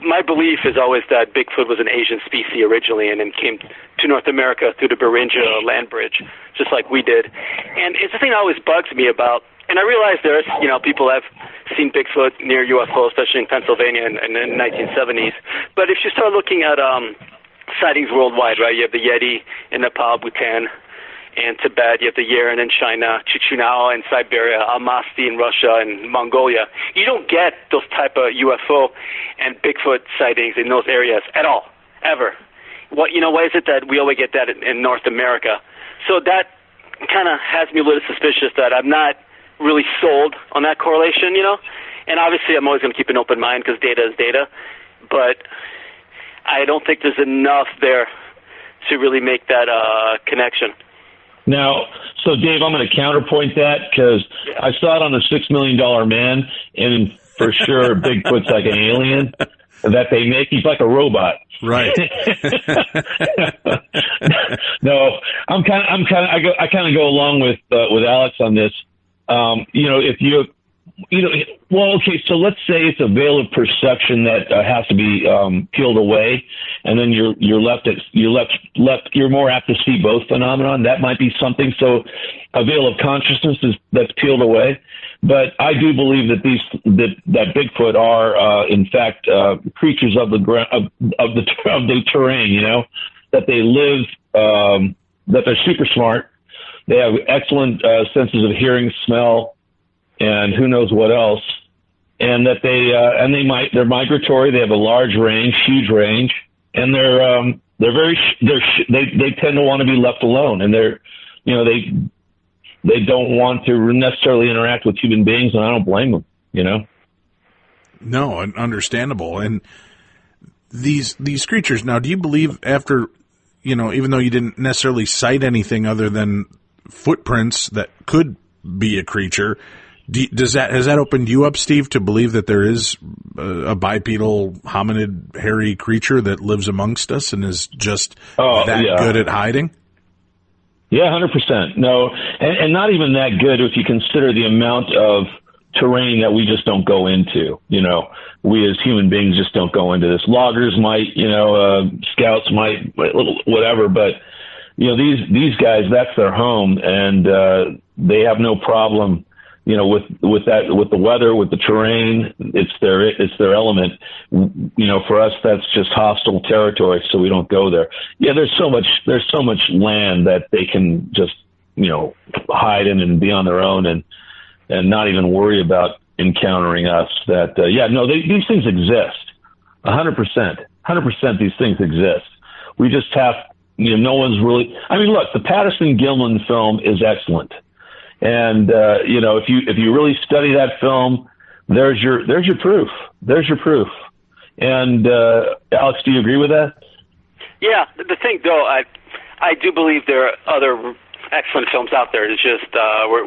my belief is always that Bigfoot was an Asian species originally and then came to North America through the Beringia land bridge, just like we did. And it's the thing that always bugs me about, and I realize there's, people have seen Bigfoot near UFO, especially in Pennsylvania in the 1970s. But if you start looking at sightings worldwide, right, you have the Yeti in Nepal, Bhutan, in Tibet, you have the Yeren in China, Chichinau in Siberia, Almaty in Russia, and Mongolia. You don't get those type of UFO and Bigfoot sightings in those areas at all, ever. Why is it that we always get that in North America? So that kind of has me a little suspicious that I'm not really sold on that correlation, And obviously I'm always going to keep an open mind because data is data, but I don't think there's enough there to really make that connection. Now, so Dave, I'm going to counterpoint that because I saw it on the $6 Million Man, and for sure Bigfoot's like an alien that they make. He's like a robot. Right. No, I kind of go along with Alex on this. So let's say it's a veil of perception that has to be peeled away, and then you're more apt to see both phenomenon. That might be something. So a veil of consciousness that's peeled away. But I do believe that Bigfoot are in fact creatures of the terrain. That they live, that they're super smart. They have excellent senses of hearing, smell, and who knows what else, and that they're migratory. They have a large range, huge range, and they tend to want to be left alone, and they don't want to necessarily interact with human beings, and I don't blame them. No, understandable. And these creatures. Now, do you believe after even though you didn't necessarily cite anything other than footprints that could be a creature? Has that opened you up, Steve, to believe that there is a bipedal hominid hairy creature that lives amongst us and is just good at hiding? Yeah, 100%. No, and not even that good if you consider the amount of terrain that we just don't go into. We as human beings just don't go into this. Loggers might, scouts might, whatever, but these guys, that's their home, and they have no problem. With the weather, with the terrain, it's their element. For us, that's just hostile territory, so we don't go there. Yeah, there's so much land that they can just, hide in and be on their own and not even worry about encountering us. These things exist. 100%, these things exist. We just have, no one's really, look, the Patterson-Gimlin film is excellent. And, if you really study that film, there's your proof. There's your proof. And, Alex, do you agree with that? Yeah. The thing, though, I do believe there are other excellent films out there. It's just,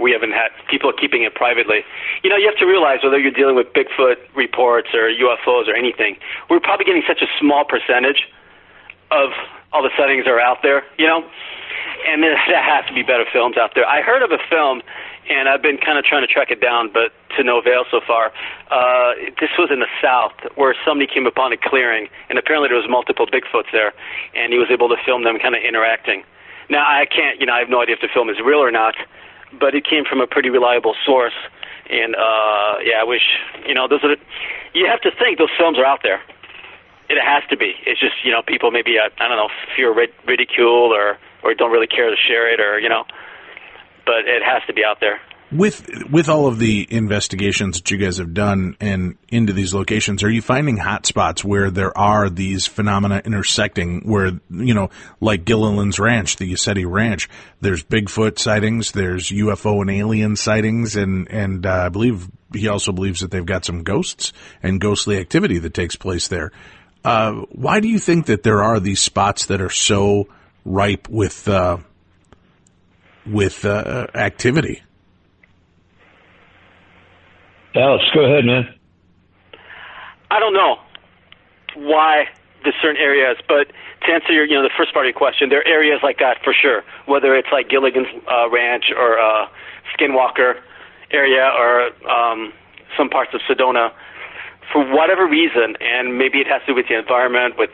we haven't had people keeping it privately. You have to realize whether you're dealing with Bigfoot reports or UFOs or anything, we're probably getting such a small percentage of all the sightings that are out there, And there has to be better films out there. I heard of a film, and I've been kind of trying to track it down, but to no avail so far. This was in the South, where somebody came upon a clearing, and apparently there was multiple Bigfoots there, and he was able to film them kind of interacting. Now, I can't, I have no idea if the film is real or not, but it came from a pretty reliable source. And, I wish, you have to think those films are out there. It has to be. It's just, people maybe, I don't know, fear ridicule or don't really care to share it but it has to be out there. With all of the investigations that you guys have done and into these locations, are you finding hot spots where there are these phenomena intersecting where, like Gilliland's Ranch, the Yoseti Ranch, there's Bigfoot sightings, there's UFO and alien sightings, and I believe he also believes that they've got some ghosts and ghostly activity that takes place there. Why do you think that there are these spots that are so ripe with activity? Alex, go ahead, man. I don't know why there's certain areas, but to answer your, the first part of your question, there are areas like that for sure. Whether it's like Gilligan's Ranch or Skinwalker area or some parts of Sedona, for whatever reason, and maybe it has to do with the environment, but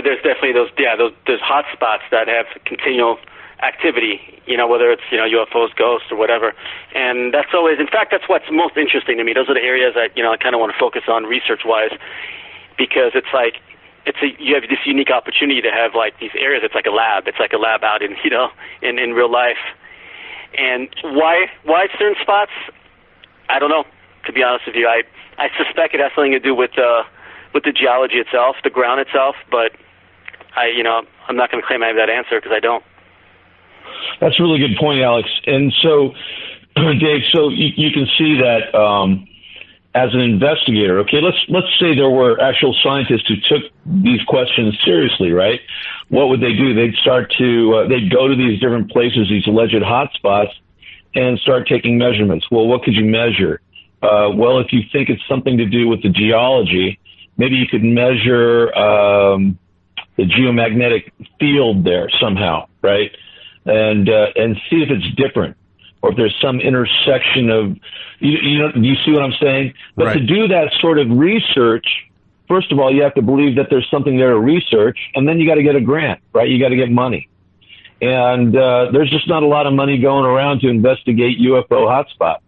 there's definitely there's hot spots that have continual activity, whether it's, UFOs, ghosts, or whatever. And that's always, in fact, that's what's most interesting to me. Those are the areas that, I kind of want to focus on research-wise, because it's like, you have this unique opportunity to have like these areas. It's like a lab. It's like a lab out in in real life. And why certain spots? I don't know. To be honest with you, I suspect it has something to do with the geology itself, the ground itself. But I'm not going to claim I have that answer because I don't. That's a really good point, Alex. And so, Dave, so you can see that as an investigator, okay, let's say there were actual scientists who took these questions seriously, right? What would they do? They'd start to they'd go to these different places, these alleged hotspots, and start taking measurements. Well, what could you measure? Well, if you think it's something to do with the geology, maybe you could measure the geomagnetic field there somehow, right? And see if it's different, or if there's some intersection of, you see what I'm saying? But right. To do that sort of research, first of all, you have to believe that there's something there to research, and then you got to get a grant, right? You got to get money. And there's just not a lot of money going around to investigate UFO hotspots.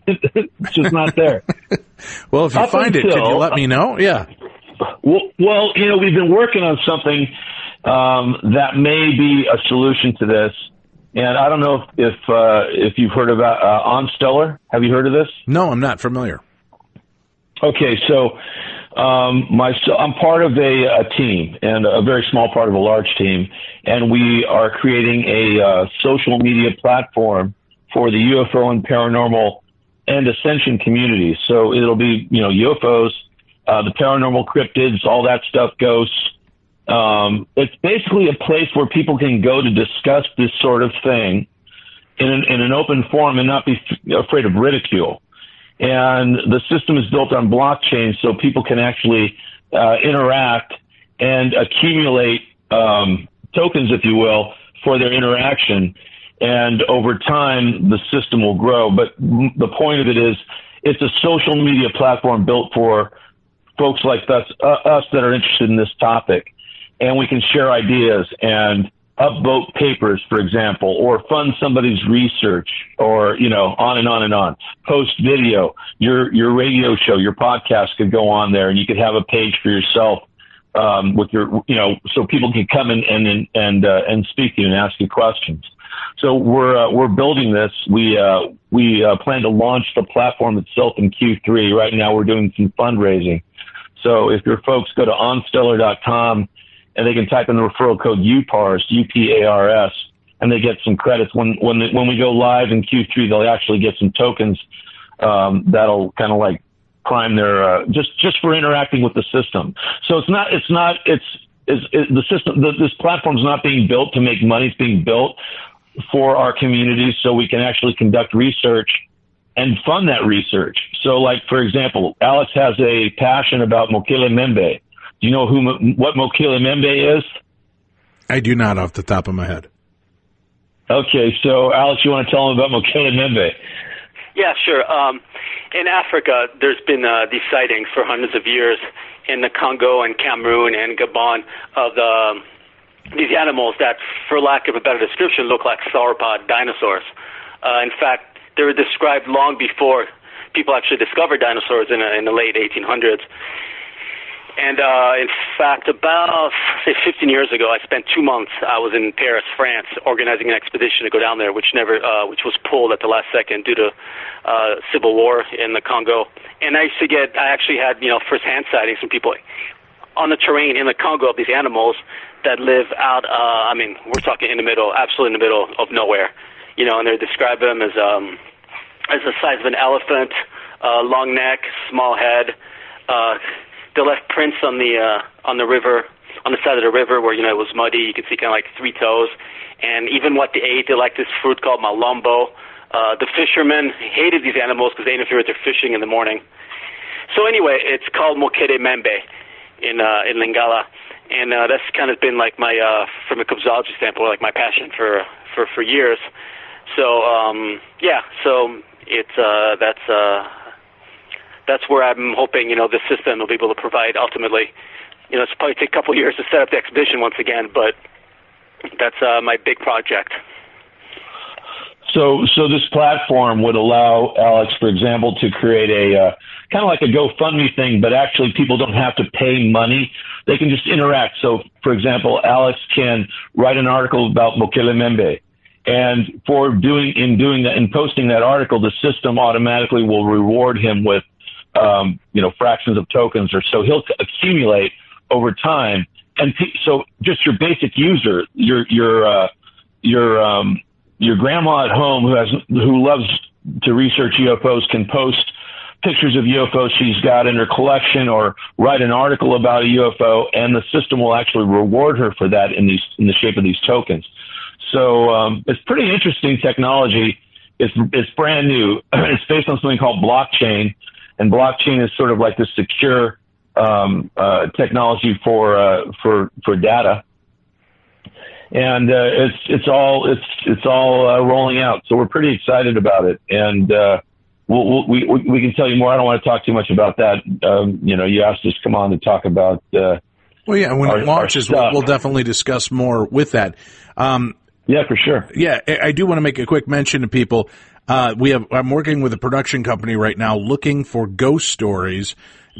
It's just not there. Well, if you find it, could you let me know? Yeah. Well, we've been working on something that may be a solution to this. And I don't know if you've heard about OnStellar. Have you heard of this? No, I'm not familiar. Okay, so I'm part of a team, and a very small part of a large team, and we are creating a social media platform for the UFO and paranormal and ascension communities. So it'll be, UFOs, the paranormal cryptids, all that stuff, ghosts. It's basically a place where people can go to discuss this sort of thing in an open forum and not be afraid of ridicule. And the system is built on blockchain, so people can actually interact and accumulate tokens, if you will, for their interaction. And over time, the system will grow. But the point of it is, it's a social media platform built for folks like us that are interested in this topic. And we can share ideas and upvote papers, for example, or fund somebody's research, or, on and on and on. Post video, your radio show, your podcast could go on there, and you could have a page for yourself, with your, so people can come in and speak to you and ask you questions. So we're building this. We plan to launch the platform itself in Q3. Right now we're doing some fundraising. So if your folks go to onstellar.com, and they can type in the referral code UPARS, UPARS, and they get some credits. When we go live in Q3, they'll actually get some tokens that'll kind of like prime their just for interacting with the system. So the system. This platform's not being built to make money. It's being built for our communities, so we can actually conduct research and fund that research. So, like for example, Alex has a passion about Mokele Membe. Do you know what Mokele Membe is? I do not off the top of my head. Okay, so Alex, you want to tell them about Mokele Membe? Yeah, sure. In Africa, there's been these sightings for hundreds of years in the Congo and Cameroon and Gabon of these animals that, for lack of a better description, look like sauropod dinosaurs. In fact, they were described long before people actually discovered dinosaurs in the late 1800s. And in fact, about, say, 15 years ago, I spent 2 months. I was in Paris, France, organizing an expedition to go down there, which was pulled at the last second due to civil war in the Congo. And I actually had firsthand sightings from people on the terrain in the Congo of these animals that live out. We're talking in the middle, absolutely in the middle of nowhere. And they describe them as the size of an elephant, long neck, small head. They left prints on the river, on the side of the river where it was muddy. You could see kind of like 3 toes, and even what they ate, they liked this fruit called malombo. The fishermen hated these animals because they interfered with their fishing in the morning. So anyway, it's called Mokele Membe in Lingala, and that's kind of been like my from a cryptozoology standpoint, like my passion for years. So so it's that's where I'm hoping, this system will be able to provide ultimately. It's probably take a couple of years to set up the expedition once again, but that's my big project. So this platform would allow Alex, for example, to create a kind of like a GoFundMe thing, but actually people don't have to pay money. They can just interact. So, for example, Alex can write an article about Mokelemembe. And doing that and posting that article, the system automatically will reward him with, fractions of tokens or so. He'll accumulate over time. And so just your basic user, your grandma at home who loves to research UFOs can post pictures of UFOs she's got in her collection or write an article about a UFO, and the system will actually reward her for that in the shape of these tokens. So it's pretty interesting technology. It's brand new. It's based on something called blockchain, and blockchain is sort of like the secure technology for data. And it's all rolling out. So we're pretty excited about it, and we can tell you more. I don't want to talk too much about that. You asked us to come on to talk about. When it launches, we'll definitely discuss more with that. Yeah, for sure. Yeah, I do want to make a quick mention to people. I'm working with a production company right now looking for ghost stories,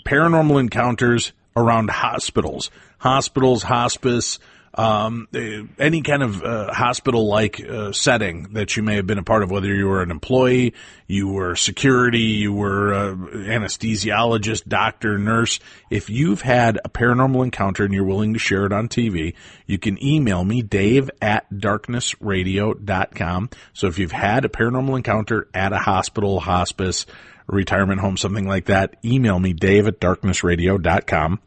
paranormal encounters around hospitals, hospice, any kind of hospital-like setting that you may have been a part of, whether you were an employee, you were security, you were anesthesiologist, doctor, nurse. If you've had a paranormal encounter and you're willing to share it on TV, you can email me, dave@darknessradio.com. So if you've had a paranormal encounter at a hospital, hospice, retirement home, something like that, email me, dave@darknessradio.com.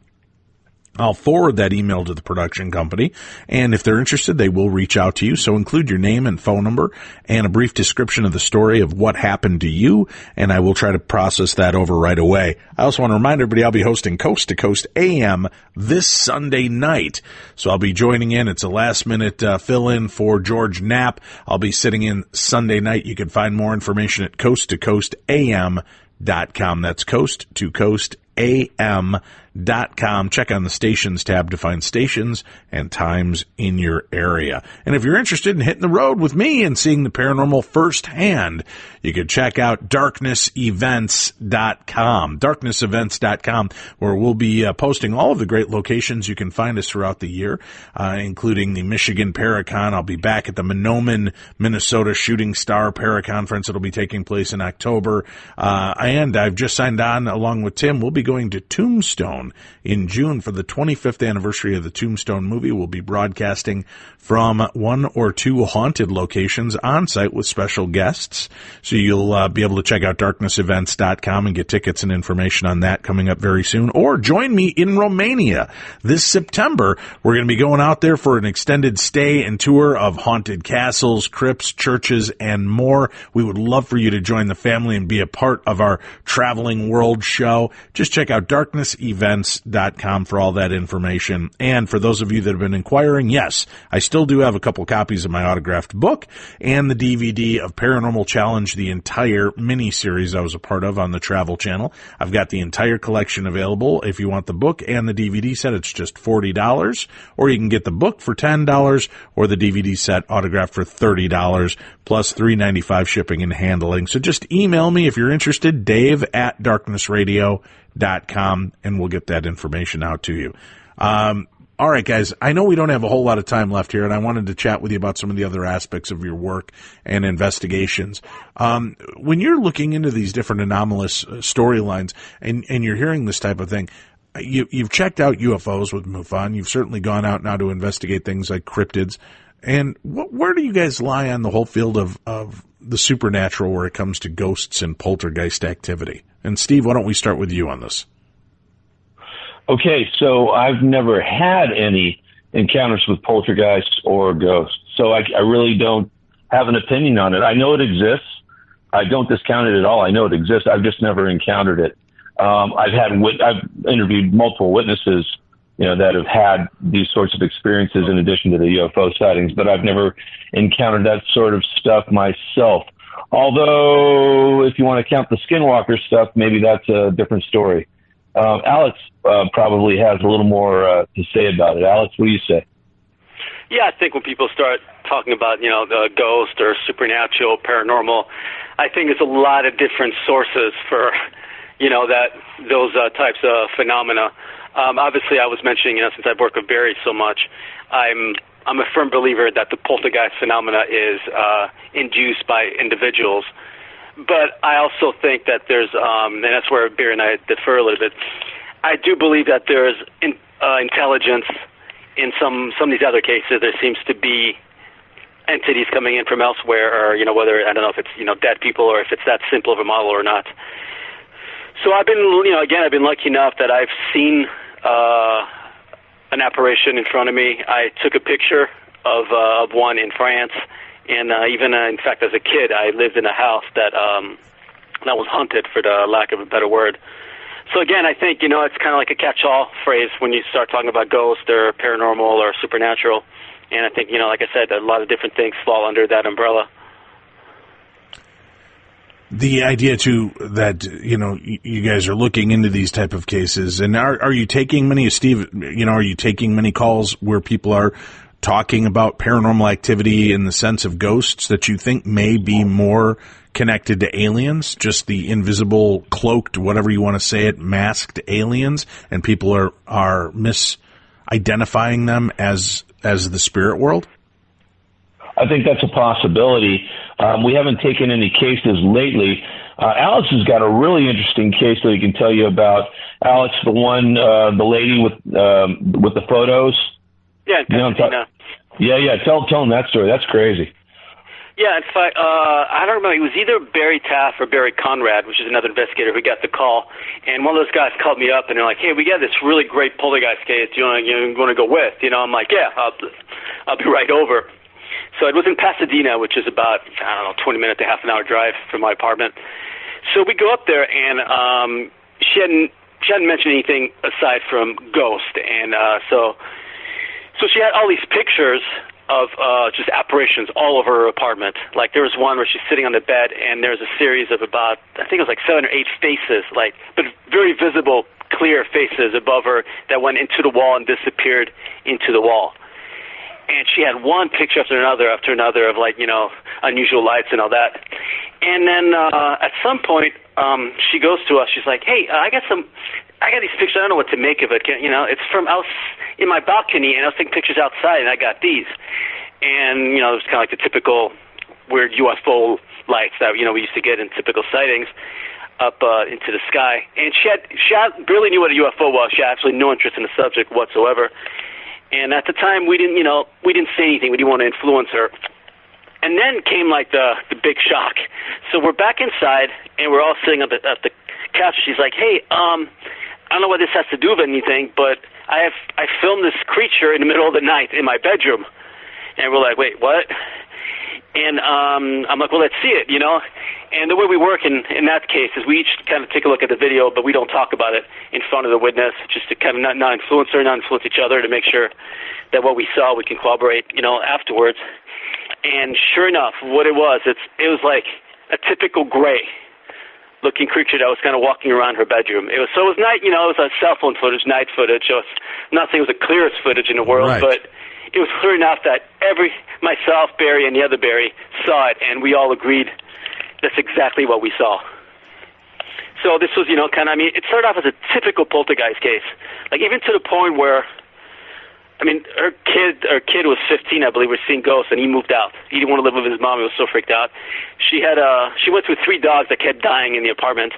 I'll forward that email to the production company, and if they're interested, they will reach out to you. So include your name and phone number and a brief description of the story of what happened to you, and I will try to process that over right away. I also want to remind everybody I'll be hosting Coast to Coast AM this Sunday night. So I'll be joining in. It's a last-minute fill-in for George Knapp. I'll be sitting in Sunday night. You can find more information at coasttocoastam.com. That's Coast to Coast AM.com. Check on the stations tab to find stations and times in your area. And if you're interested in hitting the road with me and seeing the paranormal firsthand, you can check out darknessevents.com, where we'll be posting all of the great locations you can find us throughout the year, including the Michigan Paracon. I'll be back at the Mahnomen, Minnesota Shooting Star Paraconference. It'll be taking place in October. And I've just signed on, along with Tim, we'll be going to Tombstone in June for the 25th anniversary of the Tombstone movie. We'll be broadcasting from one or two haunted locations on site with special guests. So you'll be able to check out darknessevents.com and get tickets and information on that coming up very soon. Or join me in Romania this September. We're going to be going out there for an extended stay and tour of haunted castles, crypts, churches, and more. We would love for you to join the family and be a part of our traveling world show. Just check out darknessevents.com for all that information. And for those of you that have been inquiring, yes, I still do have a couple copies of my autographed book and the DVD of Paranormal Challenge, the entire mini-series I was a part of on the Travel Channel. I've got the entire collection available. If you want the book and the DVD set, it's just $40, or you can get the book for $10 or the DVD set autographed for $30 plus $3.95 shipping and handling. So just email me if you're interested, dave@darknessradio.com, and we'll get that information out to you. All right, guys, I know we don't have a whole lot of time left here, and I wanted to chat with you about some of the other aspects of your work and investigations. When you're looking into these different anomalous storylines and you're hearing this type of thing, you've checked out UFOs with MUFON. You've certainly gone out now to investigate things like cryptids. And where do you guys lie on the whole field of the supernatural where it comes to ghosts and poltergeist activity? And Steve, why don't we start with you on this? Okay, so I've never had any encounters with poltergeists or ghosts, so I really don't have an opinion on it. I know it exists. I don't discount it at all. I know it exists. I've just never encountered it. I've interviewed multiple witnesses, that have had these sorts of experiences in addition to the UFO sightings, but I've never encountered that sort of stuff myself. Although, if you want to count the skinwalker stuff, maybe that's a different story. Alex probably has a little more to say about it. Alex, what do you say? Yeah, I think when people start talking about, the ghost or supernatural, paranormal, I think there's a lot of different sources for, that those types of phenomena. Obviously, I was mentioning, since I've worked with Barry so much, I'm a firm believer that the poltergeist phenomena is induced by individuals. But I also think that there's, and that's where Barry and I differ a little bit, I do believe that there's intelligence in some of these other cases. There seems to be entities coming in from elsewhere, or, whether, I don't know if it's, dead people or if it's that simple of a model or not. So I've been, I've been lucky enough that I've seen an apparition in front of me. I took a picture of one in France, and even, in fact, as a kid, I lived in a house that was haunted, for the lack of a better word. So again, I think, it's kind of like a catch-all phrase when you start talking about ghosts or paranormal or supernatural. And I think, like I said, a lot of different things fall under that umbrella. The idea, too, that, you guys are looking into these type of cases, and are you taking many, Steve, are you taking many calls where people are talking about paranormal activity in the sense of ghosts that you think may be more connected to aliens, just the invisible, cloaked, whatever you want to say it, masked aliens, and people are misidentifying them as the spirit world? I think that's a possibility. We haven't taken any cases lately. Alex has got a really interesting case that he can tell you about. Alex, the lady with the photos. Yeah, yeah. Tell him that story. That's crazy. Yeah, in fact, I don't remember. It was either Barry Taff or Barry Conrad, which is another investigator who got the call. And one of those guys called me up, and they're like, "Hey, we got this really great poltergeist case. You want to go with?" I'm like, "Yeah, I'll be right over." So it was in Pasadena, which is about 20 minutes to half an hour drive from my apartment. So we go up there, and she hadn't mentioned anything aside from ghost, and so she had all these pictures of just apparitions all over her apartment. Like, there was one where she's sitting on the bed, and there's a series of about, I think it was like 7 or 8 faces, but very visible, clear faces above her that went into the wall and disappeared into the wall. And she had one picture after another of unusual lights and all that. And then at some point, she goes to us. She's like, "Hey, I got these pictures. I don't know what to make of it. It's from out in my balcony, and I was taking pictures outside, and I got these." And it was kind of like the typical weird UFO lights that we used to get in typical sightings up into the sky. And she barely knew what a UFO was. She had absolutely no interest in the subject whatsoever. And at the time, we didn't say anything. We didn't want to influence her. And then came the big shock. So we're back inside, and we're all sitting at the couch. She's like, "Hey, I don't know what this has to do with anything, but I filmed this creature in the middle of the night in my bedroom." And we're like, "Wait, what?" And I'm like, "Well, let's see it, And the way we work in that case is we each kind of take a look at the video, but we don't talk about it in front of the witness, just to kind of not influence her, not influence each other, to make sure that what we saw we can corroborate, afterwards. And sure enough, what it was like a typical gray-looking creature that was kind of walking around her bedroom. It was night, it was a cell phone footage, night footage. So I'm not saying it was the clearest footage in the world, right, but it was clear enough that myself, Barry, and the other Barry saw it, and we all agreed that's exactly what we saw. So this was, it started off as a typical poltergeist case. Like, even to the point where, her kid was 15, I believe, was seeing ghosts, and he moved out. He didn't want to live with his mom. He was so freaked out. She went through 3 dogs that kept dying in the apartment.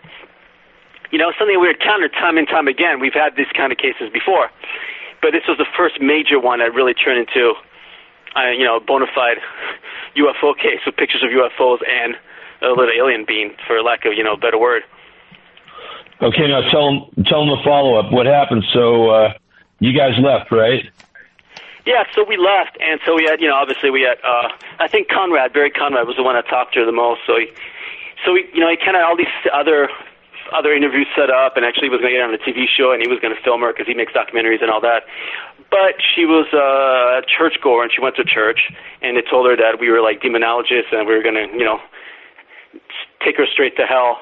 Something we encountered time and time again. We've had these kind of cases before. But this was the first major one that really turned into, a bona fide UFO case with pictures of UFOs and a little alien being, for lack of, a better word. Okay, now tell them the follow-up. What happened? So you guys left, right? Yeah, so we left, and so we had, obviously we had, I think Barry Conrad was the one that talked to her the most, so he kind of all these other interviews set up, and actually was going to get on a TV show, and he was going to film her because he makes documentaries and all that. But she was a churchgoer, and she went to church, and they told her that we were like demonologists, and we were going to, take her straight to hell.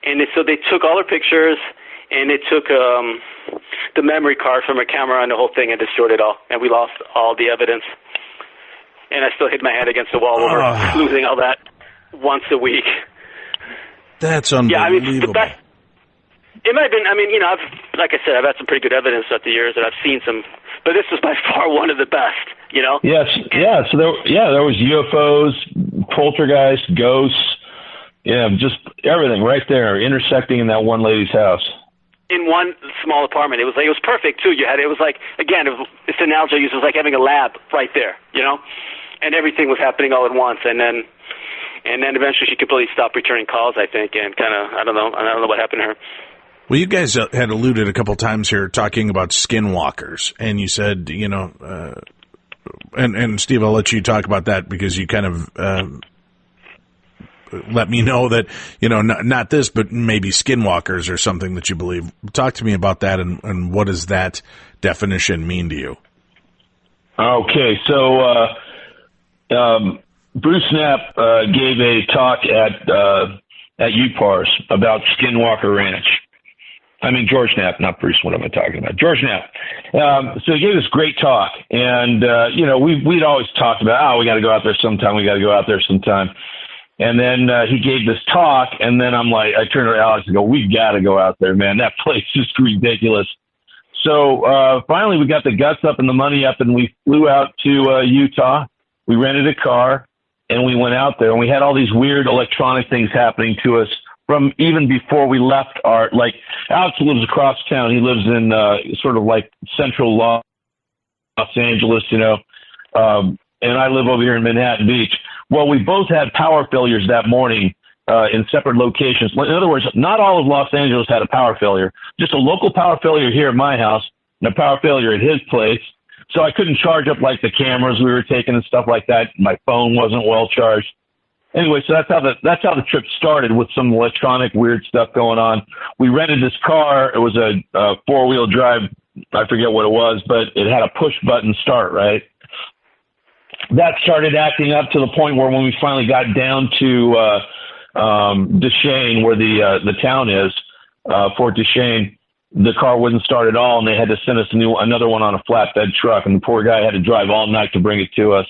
And so they took all her pictures, and they took the memory card from her camera and the whole thing and destroyed it all, and we lost all the evidence. And I still hit my head against the wall over losing all that once a week. That's unbelievable. Yeah, It might have been. I mean, like I said, I've had some pretty good evidence throughout the years, and I've seen some. But this was by far one of the best. Yes. Yeah. So there was UFOs, poltergeist, ghosts. Yeah, just everything right there, intersecting in that one lady's house. In one small apartment, it was perfect too. It was like, again, this analogy I use was like having a lab right there, and everything was happening all at once, and then eventually she completely stopped returning calls, I think, and kind of I don't know what happened to her. Well, you guys had alluded a couple times here talking about skinwalkers, and you said, and Steve, I'll let you talk about that because you kind of let me know that, not this, but maybe skinwalkers or something that you believe. Talk to me about that, and what does that definition mean to you? Okay, so Bruce Knapp gave a talk at UPARS about Skinwalker Ranch. I mean, George Knapp, not Bruce. What am I talking about? George Knapp. So he gave this great talk, and we'd always talked about, we got to go out there sometime. And then he gave this talk, and then I turned to Alex and go, "We got to go out there, man. That place is ridiculous." So finally, we got the guts up and the money up, and we flew out to Utah. We rented a car, and we went out there, and we had all these weird electronic things happening to us from even before we left Alex lives across town. He lives in sort of like central Los Angeles, and I live over here in Manhattan Beach. Well, we both had power failures that morning in separate locations. In other words, not all of Los Angeles had a power failure. Just a local power failure here at my house and a power failure at his place. So I couldn't charge up the cameras we were taking and stuff like that. My phone wasn't well charged. Anyway, so that's how the trip started, with some electronic weird stuff going on. We rented this car. It was a four-wheel drive. I forget what it was, but it had a push-button start, right? That started acting up to the point where when we finally got down to Duchesne, where the town is, Fort Duchesne, the car wouldn't start at all, and they had to send us another one on a flatbed truck, and the poor guy had to drive all night to bring it to us.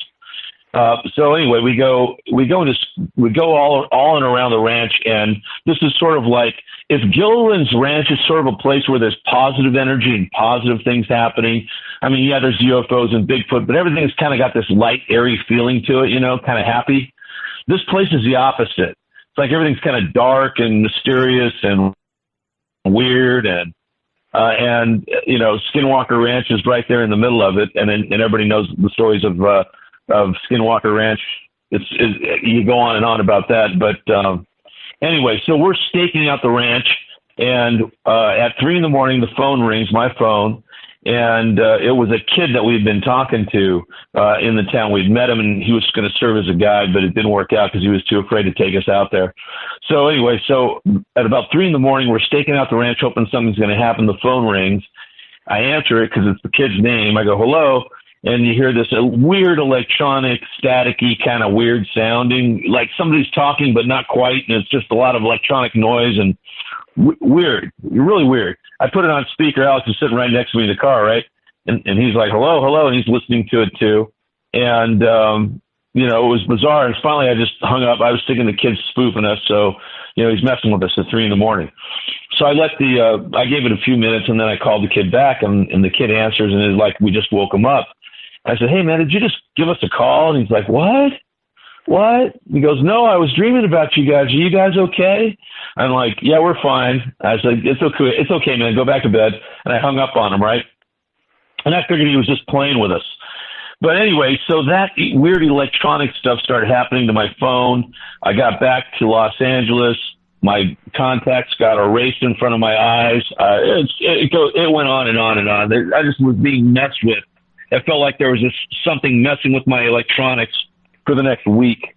So anyway, we go all in around the ranch, and this is sort of like, if Gilliland's Ranch is sort of a place where there's positive energy and positive things happening. I mean, yeah, there's UFOs and Bigfoot, but everything's kind of got this light, airy feeling to it, kind of happy. This place is the opposite. It's like everything's kind of dark and mysterious and weird, and Skinwalker Ranch is right there in the middle of it, and everybody knows the stories of Skinwalker Ranch. You go on and on about that, but anyway, so we're staking out the ranch, and at 3 a.m, the phone rings, my phone, and it was a kid that we'd been talking to in the town. We'd met him, and he was going to serve as a guide, but it didn't work out because he was too afraid to take us out there. So anyway, at about 3 a.m, we're staking out the ranch, hoping something's going to happen. The phone rings. I answer it because it's the kid's name. I go, "Hello." And you hear this weird electronic, staticky, kind of weird sounding, like somebody's talking, but not quite. And it's just a lot of electronic noise and weird, really weird. I put it on speaker. Alex is sitting right next to me in the car, right? And he's like, "Hello, hello." And he's listening to it too. And, it was bizarre. And finally I just hung up. I was thinking the kid's spoofing us. So, he's messing with us at 3 a.m. So I I gave it a few minutes, and then I called the kid back, and the kid answers, and it's like, we just woke him up. I said, "Hey, man, did you just give us a call?" And he's like, "What? What?" He goes, "No, I was dreaming about you guys. Are you guys okay?" I'm like, "Yeah, we're fine." I said, It's okay, man. Go back to bed." And I hung up on him, right? And I figured he was just playing with us. But anyway, so that weird electronic stuff started happening to my phone. I got back to Los Angeles. My contacts got erased in front of my eyes. It went on and on and on. I just was being messed with. It felt like there was just something messing with my electronics for the next week,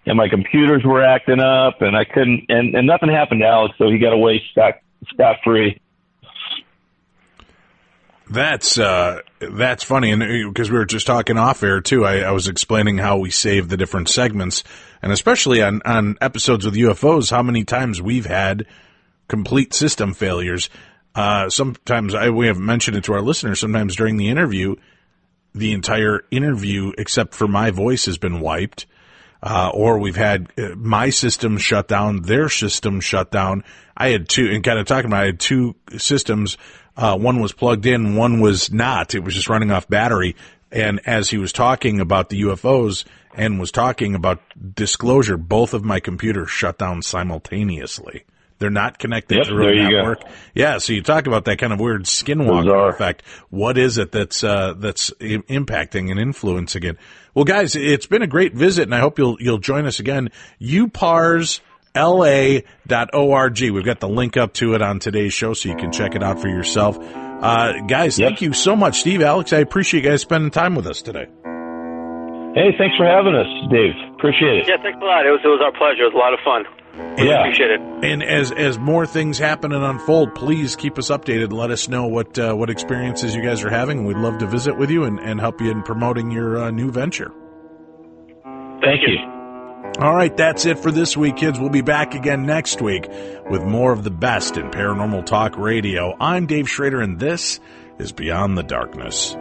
and my computers were acting up, and I couldn't, and nothing happened to Alex, so he got away scot-free. That's funny, and because we were just talking off air too, I was explaining how we save the different segments, and especially on episodes with UFOs, how many times we've had complete system failures. Sometimes we have mentioned it to our listeners. Sometimes during the interview, the entire interview, except for my voice, has been wiped. or we've had my system shut down, their system shut down. I had two, and kind of talking about, I had two systems. One was plugged in, one was not. It was just running off battery. And as he was talking about the UFOs and was talking about disclosure, both of my computers shut down simultaneously. They're not connected through a network. Yeah, so you talk about that kind of weird skinwalker effect. What is it that's impacting and influencing it? Well, guys, it's been a great visit, and I hope you'll join us again. uparsla.org. We've got the link up to it on today's show, so you can check it out for yourself. Guys, thank you so much, Steve, Alex. I appreciate you guys spending time with us today. Hey, thanks for having us, Dave. Appreciate it. Yeah, thanks a lot. It was our pleasure. It was a lot of fun. Really appreciate it. And as more things happen and unfold, please keep us updated. Let us know what experiences you guys are having. We'd love to visit with you and help you in promoting your new venture. Thank you. All right, that's it for this week, kids. We'll be back again next week with more of the best in paranormal talk radio. I'm Dave Schrader, and this is Beyond the Darkness.